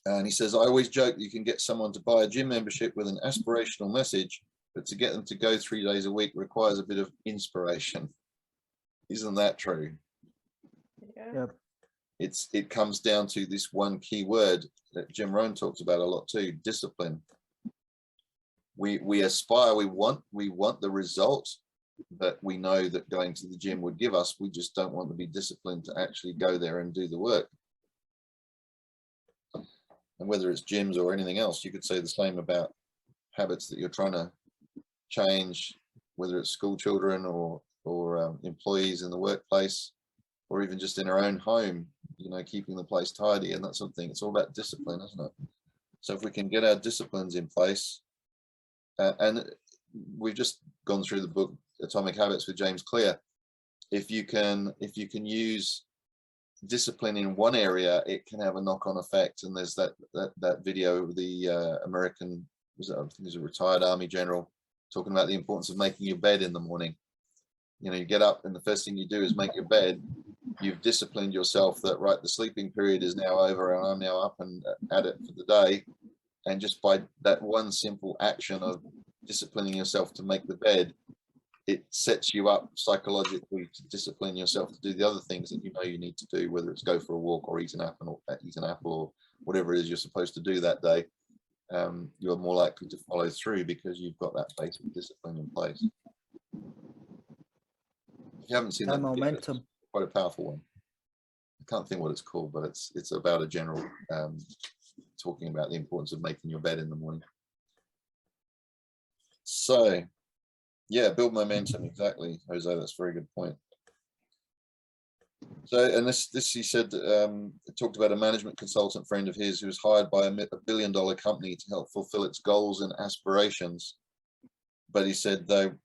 Speaker 2: And he says, I always joke you can get someone to buy a gym membership with an aspirational message, but to get them to go 3 days a week requires a bit of inspiration. Isn't that true?
Speaker 3: Yeah.
Speaker 5: Yep.
Speaker 2: It comes down to this one key word that Jim Rohn talks about a lot too, discipline. We aspire, we want the result that we know that going to the gym would give us. We just don't want to be disciplined to actually go there and do the work. And whether it's gyms or anything else, you could say the same about habits that you're trying to change, whether it's school children or employees in the workplace, or even just in our own home, you know, keeping the place tidy and that sort of thing. It's all about discipline, isn't it? So if we can get our disciplines in place, and we've just gone through the book Atomic Habits with James Clear. If you can use discipline in one area, it can have a knock-on effect. And there's that video of the American, I think he's a retired army general, talking about the importance of making your bed in the morning. You know, you get up and the first thing you do is make your bed. You've disciplined yourself that, right, the sleeping period is now over and I'm now up and at it for the day. And just by that one simple action of disciplining yourself to make the bed, it sets you up psychologically to discipline yourself to do the other things that you know you need to do, whether it's go for a walk or eat an apple or whatever it is you're supposed to do that day. You're more likely to follow through because you've got that basic discipline in place. If you haven't seen that,
Speaker 5: momentum.
Speaker 2: Quite a powerful one. I can't think what it's called, but it's about a general talking about the importance of making your bed in the morning. So yeah, build momentum. Exactly, Jose, that's a very good point. So, and this he said, talked about a management consultant friend of his who was hired by $1 billion company to help fulfill its goals and aspirations. But he said they're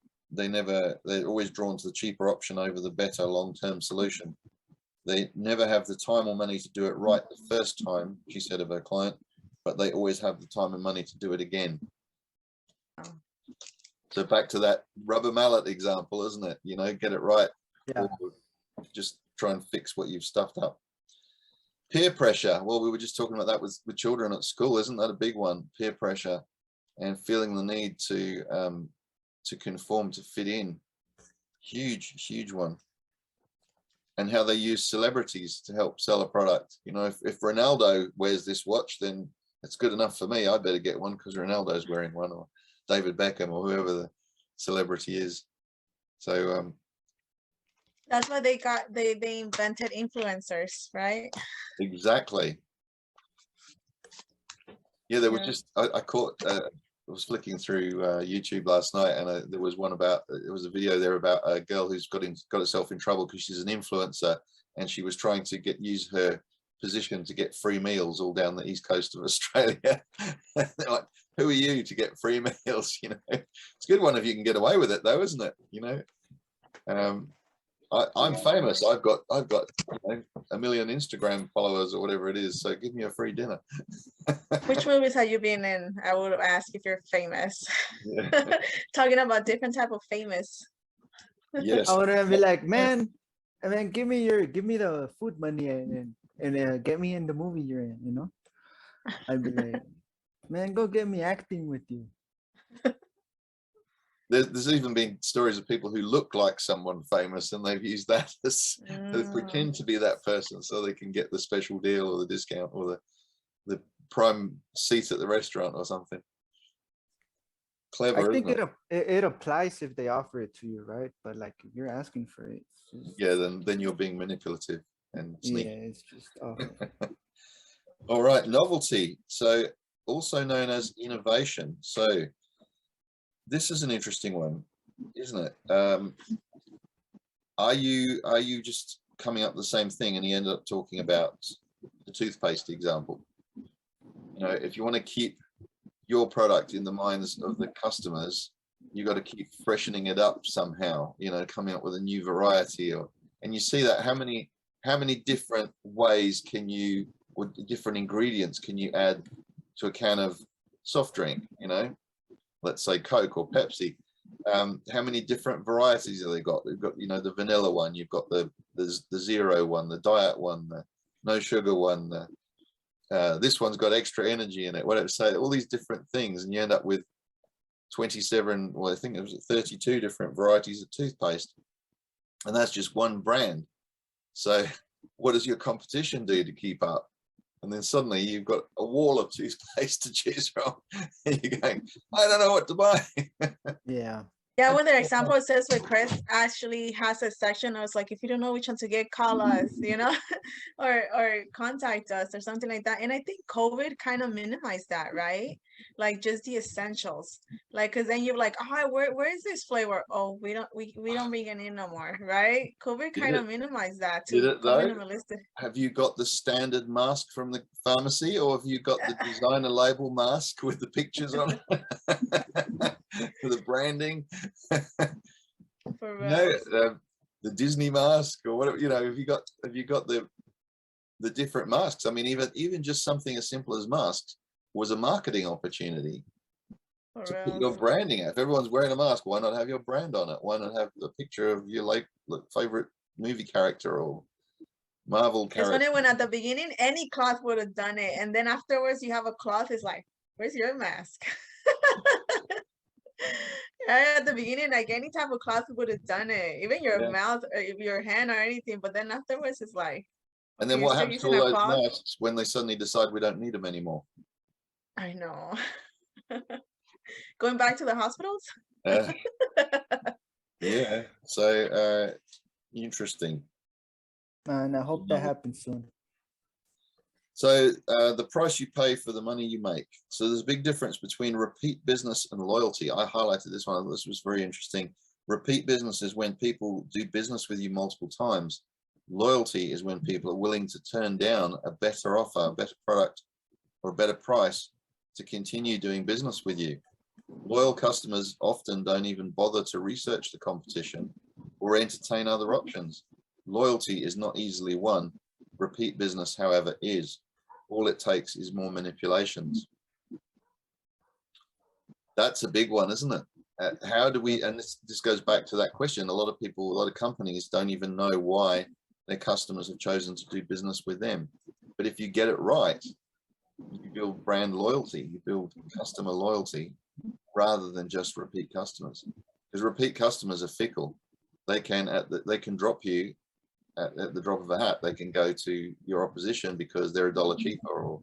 Speaker 2: always drawn to the cheaper option over the better long-term solution. They never have the time or money to do it right the first time, she said of her client, but they always have the time and money to do it again. So back to that rubber mallet example, isn't it? You know, get it right.
Speaker 5: Yeah.
Speaker 2: Or just try and fix what you've stuffed up. Peer pressure. Well, we were just talking about that with children at school. Isn't that a big one? Peer pressure and feeling the need to conform, to fit in. Huge one. And how they use celebrities to help sell a product. You know, if Ronaldo wears this watch, then it's good enough for me. I better get one because Ronaldo's wearing one, or David Beckham, or whoever the celebrity is. So
Speaker 3: that's why they invented influencers, right?
Speaker 2: Exactly. Yeah, there was just I caught I was flicking through YouTube last night, and there was one about, there was a video there about a girl who's got herself in trouble because she's an influencer, and she was trying to use her position to get free meals all down the east coast of Australia. They're like, who are you to get free meals? You know, it's a good one if you can get away with it, though, isn't it? You know, I'm famous. I've got you know, 1 million Instagram followers or whatever it is. So give me a free dinner.
Speaker 3: Which movies have you been in? I would ask if you're famous.
Speaker 2: Yeah.
Speaker 3: Talking about different type of famous.
Speaker 2: Yes.
Speaker 5: I would be like, man, give me the food money and get me in the movie you're in, you know? I'd be like, man, go get me acting with you.
Speaker 2: There's even been stories of people who look like someone famous, and they've used that as they pretend to be that person so they can get the special deal or the discount or the prime seat at the restaurant or something. Clever,
Speaker 5: I think
Speaker 2: isn't it?
Speaker 5: it applies if they offer it to you, right? But like if you're asking for it,
Speaker 2: Yeah, then you're being manipulative and sneaky.
Speaker 5: Yeah, it's just awful.
Speaker 2: All right, novelty. So also known as innovation. So this is an interesting one, isn't it? Are you just coming up with the same thing? And he ended up talking about the toothpaste example. You know, if you want to keep your product in the minds of the customers, you got to keep freshening it up somehow. You know, coming up with a new variety, and you see that how many different ways can you, or different ingredients can you add to a can of soft drink? You know, let's say Coke or Pepsi. How many different varieties have they got? They've got, you know, the vanilla one, you've got the zero one, the diet one, the no sugar one, this one's got extra energy in it, whatever. So all these different things, and you end up with 27, well, I think it was 32 different varieties of toothpaste, and that's just one brand. So what does your competition do to keep up? And then suddenly you've got a wall of toothpaste to choose from, and you're going, I don't know what to buy.
Speaker 5: Yeah.
Speaker 3: Yeah, when their example says where Chris actually has a section, I was like, if you don't know which one to get, call us, you know, or contact us or something like that. And I think COVID kind of minimized that, right? Like just the essentials, like, cause then you're like, oh, where is this flavor? Oh, we don't bring it in no more, right? COVID kind of minimized that
Speaker 2: Did
Speaker 3: to
Speaker 2: it
Speaker 3: go
Speaker 2: though?
Speaker 3: minimalistic.
Speaker 2: Have you got the standard mask from the pharmacy, or have you got the designer label mask with the pictures on it? For the branding?
Speaker 3: For
Speaker 2: You know,
Speaker 3: real.
Speaker 2: the Disney mask or whatever, you know, have you got the different masks? I mean, even just something as simple as masks was a marketing opportunity
Speaker 3: For
Speaker 2: to put
Speaker 3: real.
Speaker 2: your branding out. If everyone's wearing a mask, why not have your brand on it? Why not have a picture of your like favorite movie character or Marvel
Speaker 3: It's
Speaker 2: character?
Speaker 3: funny when at the beginning any cloth would have done it, and then afterwards you have a cloth. It's like, where's your mask? Right at the beginning, like any type of cloth would have done it, even your
Speaker 2: Yeah.
Speaker 3: mouth or your hand or anything. But then afterwards, it's like,
Speaker 2: And then
Speaker 3: you're
Speaker 2: what
Speaker 3: still
Speaker 2: happens to
Speaker 3: using
Speaker 2: all
Speaker 3: a
Speaker 2: those
Speaker 3: cloth.
Speaker 2: masks when they suddenly decide we don't need them anymore?
Speaker 3: I know. Going back to the hospitals.
Speaker 2: Yeah. So interesting.
Speaker 5: And I hope that happens soon.
Speaker 2: So the price you pay for the money you make. So there's a big difference between repeat business and loyalty. I highlighted this one. This was very interesting. Repeat business is when people do business with you multiple times. Loyalty is when people are willing to turn down a better offer, a better product, or a better price to continue doing business with you. Loyal customers often don't even bother to research the competition or entertain other options. Loyalty is not easily won. Repeat business, however, is. All it takes is more manipulations. That's a big one, isn't it? How do we, and this goes back to that question, a lot of people, a lot of companies don't even know why their customers have chosen to do business with them. But if you get it right, you build brand loyalty, you build customer loyalty rather than just repeat customers. Because repeat customers are fickle. They can drop you at the drop of a hat. They can go to your opposition because they're $1 cheaper, or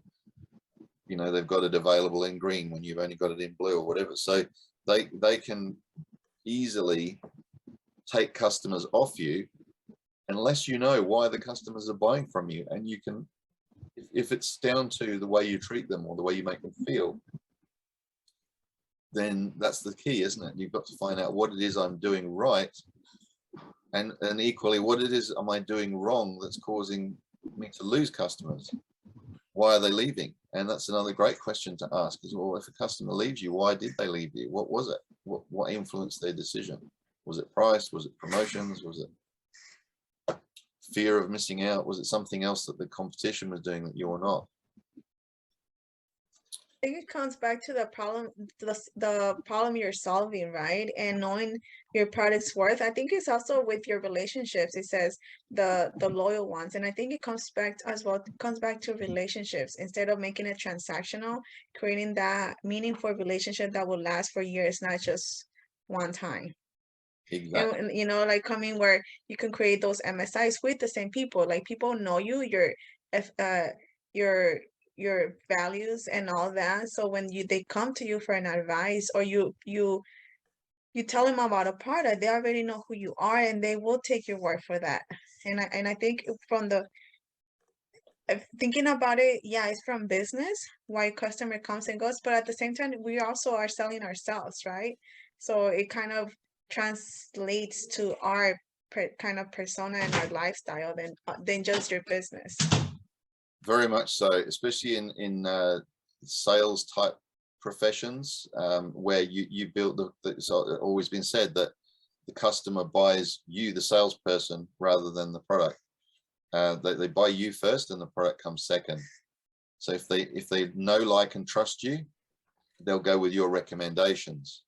Speaker 2: you know, they've got it available in green when you've only got it in blue or whatever. So they can easily take customers off you unless you know why the customers are buying from you. And you can, if it's down to the way you treat them or the way you make them feel, then that's the key, isn't it? You've got to find out what it is I'm doing right, and equally what it is am I doing wrong that's causing me to lose customers. Why are they leaving? And that's another great question to ask is, well, if a customer leaves you, why did they leave you? What was it? What influenced their decision? Was it price? Was it promotions? Was it fear of missing out? Was it something else that the competition was doing that you're not?
Speaker 3: I think it comes back to the problem you're solving, right? And knowing your product's worth. I think it's also with your relationships. It says the loyal ones, and I think it comes back as well. It comes back to relationships instead of making it transactional, creating that meaningful relationship that will last for years, not just one time.
Speaker 2: Exactly.
Speaker 3: And you know, like coming where you can create those MSIs with the same people. Like people know you, your values and all that. So when they come to you for an advice, or you tell them about a product, they already know who you are and they will take your word for that. And I think from thinking about it, yeah, it's from business why customer comes and goes, but at the same time we also are selling ourselves, right? So it kind of translates to our kind of persona and our lifestyle than just your business.
Speaker 2: Very much so, especially in sales type professions, where you build it's always been said that the customer buys you, the salesperson, rather than the product. They buy you first and the product comes second. So if they know, like, and trust you, they'll go with your recommendations.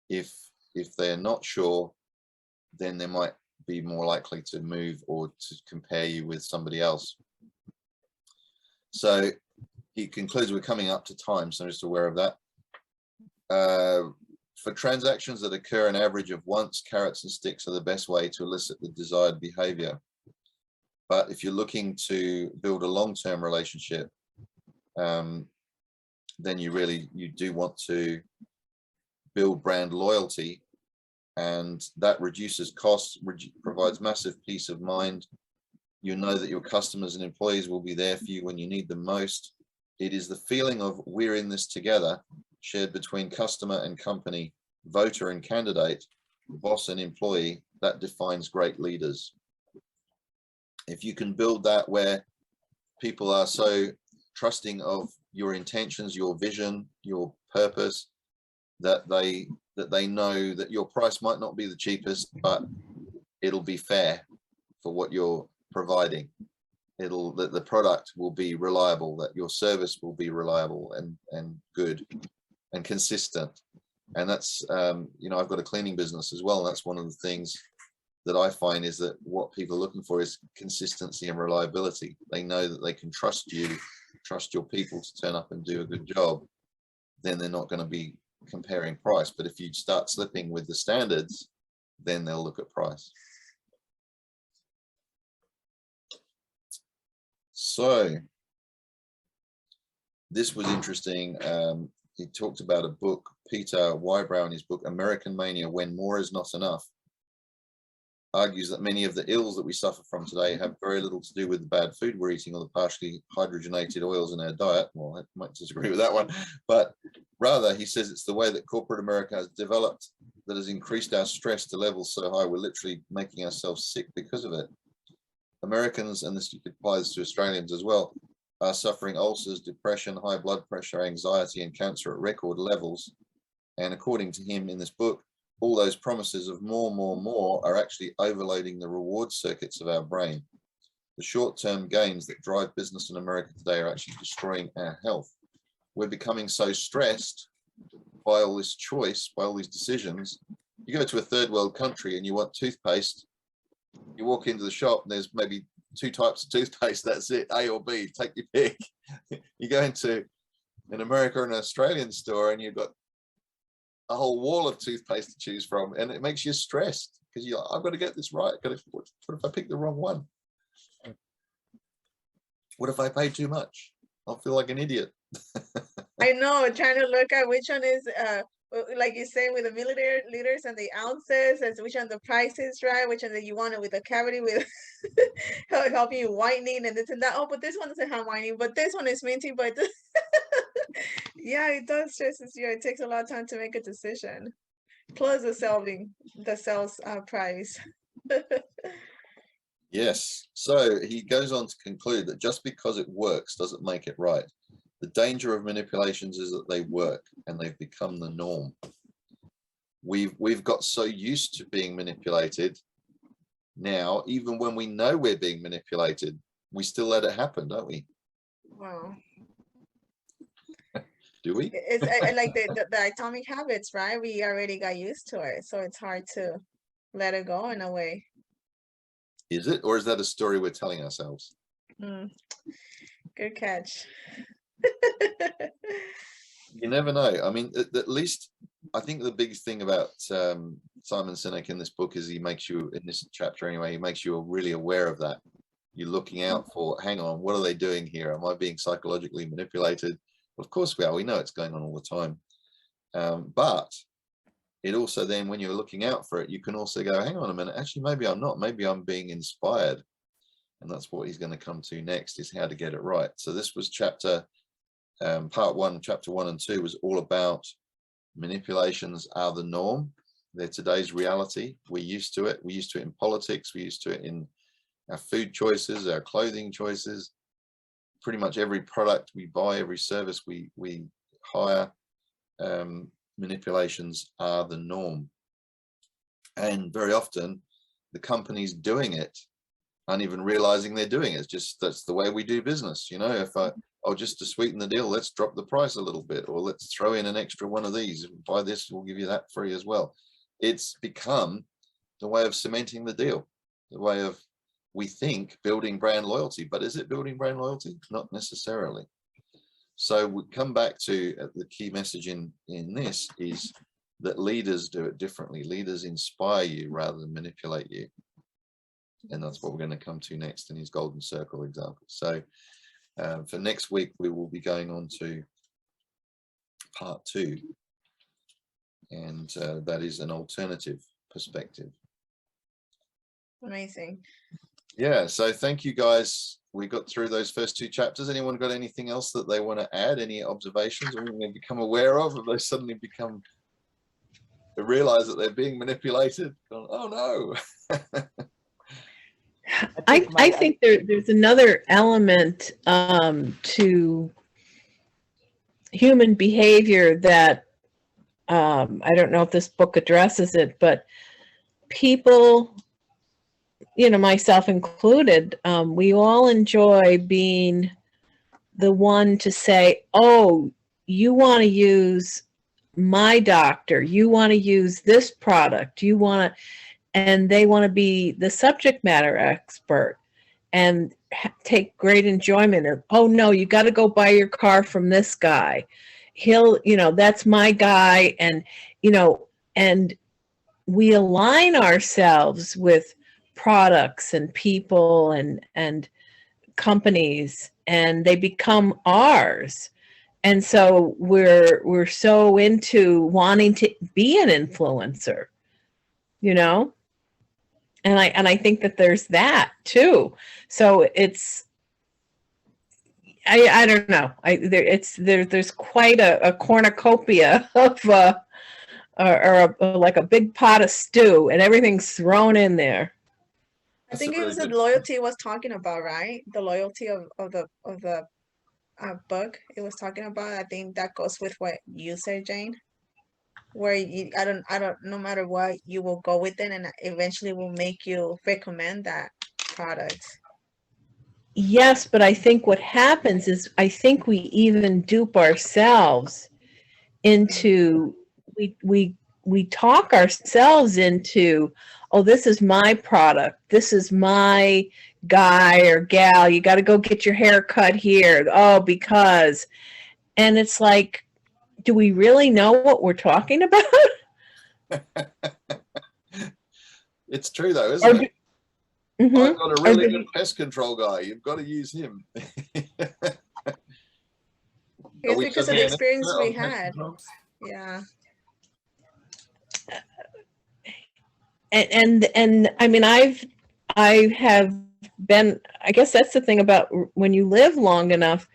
Speaker 2: If if they're not sure, then they might be more likely to move or to compare you with somebody else. So he concludes, we're coming up to time, so just aware of that. For transactions that occur an average of once, carrots and sticks are the best way to elicit the desired behavior. But if you're looking to build a long-term relationship, then you do want to build brand loyalty, and that reduces costs, provides massive peace of mind. You know that your customers and employees will be there for you when you need them most. It is the feeling of we're in this together, shared between customer and company, voter and candidate, boss and employee, that defines great leaders. If you can build that where people are so trusting of your intentions, your vision, your purpose, that they know that your price might not be the cheapest, but it'll be fair for what you're providing. That the product will be reliable, that your service will be reliable and good and consistent. And that's you know, I've got a cleaning business as well, and that's one of the things that I find is that what people are looking for is consistency and reliability. They know that they can trust you, trust your people to turn up and do a good job. Then they're not going to be comparing price. But if you start slipping with the standards, then they'll look at price. So this was interesting. He talked about a book, Peter Wybrow, in his book American Mania, When More Is Not Enough, argues that many of the ills that we suffer from today have very little to do with the bad food we're eating or the partially hydrogenated oils in our diet. Well, I might disagree with that one, but rather he says it's the way that corporate America has developed that has increased our stress to levels so high we're literally making ourselves sick because of it. Americans, and this applies to Australians as well, are suffering ulcers, depression, high blood pressure, anxiety, and cancer at record levels. And according to him in this book, all those promises of more are actually overloading the reward circuits of our brain. The short-term gains that drive business in America today are actually destroying our health. We're becoming so stressed by all this choice, by all these decisions. You go to a third world country and you want toothpaste, you walk into the shop and there's maybe 2 types of toothpaste, that's it, A or B, take your pick. You go into an America or an Australian store and you've got a whole wall of toothpaste to choose from, and it makes you stressed because you're like, I've got to get this right. What if I pick the wrong one? What if I pay too much? I'll feel like an idiot.
Speaker 3: I know, trying to look at which one is like you say with the milliliters and the ounces, and which one the price is right, which one that you want it with a cavity with helping you whitening and this and that. Oh, but this one doesn't have whitening, but this one is minty, but yeah, it does stresses you. It takes a lot of time to make a decision. Plus the sales price.
Speaker 2: Yes. So he goes on to conclude that just because it works doesn't make it right. The danger of manipulations is that they work and they've become the norm. We've got so used to being manipulated. Now, even when we know we're being manipulated, we still let it happen, don't we?
Speaker 3: Wow.
Speaker 2: Do we?
Speaker 3: It's like the atomic habits, right? We already got used to it, so it's hard to let it go in a way.
Speaker 2: Is it, or is that a story we're telling ourselves?
Speaker 3: Good catch.
Speaker 2: You never know. I mean, at least I think the big thing about Simon Sinek in this book is he makes you, in this chapter anyway, he makes you really aware of that. You're looking out for, hang on, what are they doing here? Am I being psychologically manipulated? Of course we are. We know it's going on all the time. But it also then, when you're looking out for it, you can also go, hang on a minute, actually, maybe I'm not. Maybe I'm being inspired. And that's what he's going to come to next, is how to get it right. So this was part 1, chapter 1 and 2 was all about manipulations are the norm. They're today's reality. We're used to it. We're used to it in politics. We're used to it in our food choices, our clothing choices. Pretty much every product we buy, every service we hire, manipulations are the norm. And very often the companies doing it aren't even realizing they're doing it. It's just, that's the way we do business. You know, if just to sweeten the deal, let's drop the price a little bit, or let's throw in an extra one of these. Buy this, we'll give you that free as well. it's become the way of cementing the deal, the way of, we think, building brand loyalty. But is it building brand loyalty? Not necessarily. So we come back to the key message in this is that leaders do it differently. Leaders inspire you rather than manipulate you. And that's what we're going to come to next in his golden circle example. So for next week, we will be going on to part 2. And that is an alternative perspective.
Speaker 3: Amazing.
Speaker 2: Yeah, so thank you guys. We got through those first 2 chapters. Anyone got anything else that they want to add? Any observations or anything they become aware of? Have they suddenly become, they realize that they're being manipulated? Oh no.
Speaker 4: I think there's another element to human behavior that I don't know if this book addresses it, but people, you know, myself included, we all enjoy being the one to say, oh, you want to use my doctor, you want to use this product, you want to, and they want to be the subject matter expert and take great enjoyment of, oh no, you got to go buy your car from this guy. He'll, you know, that's my guy. And, you know, and we align ourselves with products and people and companies, and they become ours. And so we're so into wanting to be an influencer, you know? And I think that there's that too. So it's, I don't know. There's quite a cornucopia of like a big pot of stew, and everything's thrown in there.
Speaker 3: I think it was the loyalty it was talking about, right? The loyalty of the book it was talking about. I think that goes with what you said, Jane. Where you, I don't, no matter what, you will go with it, and eventually will make you recommend that product.
Speaker 4: Yes, but I think what happens is I think we even dupe ourselves into, we talk ourselves into, oh, this is my product, this is my guy or gal, you got to go get your hair cut here, oh, because, and it's like, do we really know what we're talking about?
Speaker 2: It's true though, isn't it?
Speaker 4: Mm-hmm.
Speaker 2: I've got a really good pest control guy. You've got to use him.
Speaker 3: It's because of the experience we had. Yeah.
Speaker 4: And I mean, I have been, I guess that's the thing about when you live long enough,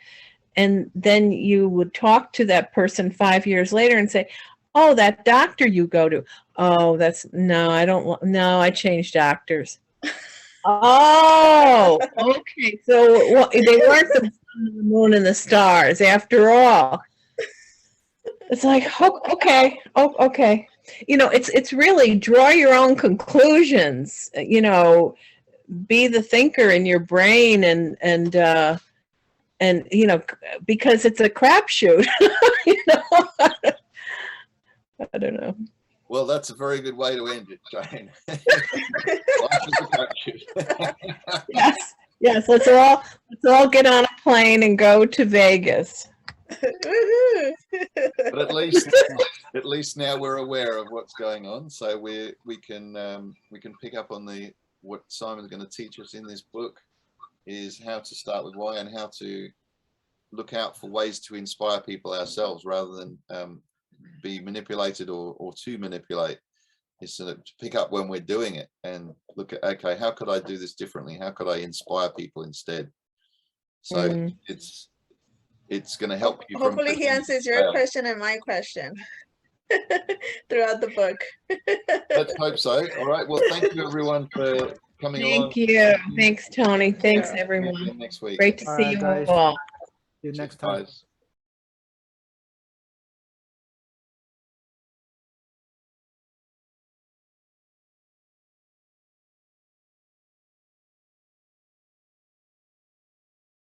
Speaker 4: and then you would talk to that person 5 years later and say, oh, that doctor you go to. Oh, no, I don't, no, I changed doctors. Oh, okay. So they weren't the sun, the moon, and the stars after all. It's like, oh, okay. Oh, okay. You know, it's really draw your own conclusions, you know, be the thinker in your brain and you know, because it's a crapshoot. You know, I don't know.
Speaker 2: Well, that's a very good way to end it, Jane. Life is a crapshoot.
Speaker 4: Yes. Let's all get on a plane and go to Vegas.
Speaker 2: But at least now we're aware of what's going on, so we can pick up on what Simon's going to teach us in this book is how to start with why and how to look out for ways to inspire people ourselves rather than be manipulated or to manipulate. Is to pick up when we're doing it and look at, okay, how could I do this differently? How could I inspire people instead? So it's going to help you.
Speaker 3: Hopefully he answers your question and my question throughout the book.
Speaker 2: Let's hope so. All right. Well, thank you everyone for coming along.
Speaker 4: Thank you. Thanks, Tony. Thanks, everyone.
Speaker 2: Next week.
Speaker 4: Great to see you
Speaker 5: guys.
Speaker 4: all.
Speaker 5: See you next time.
Speaker 2: Guys.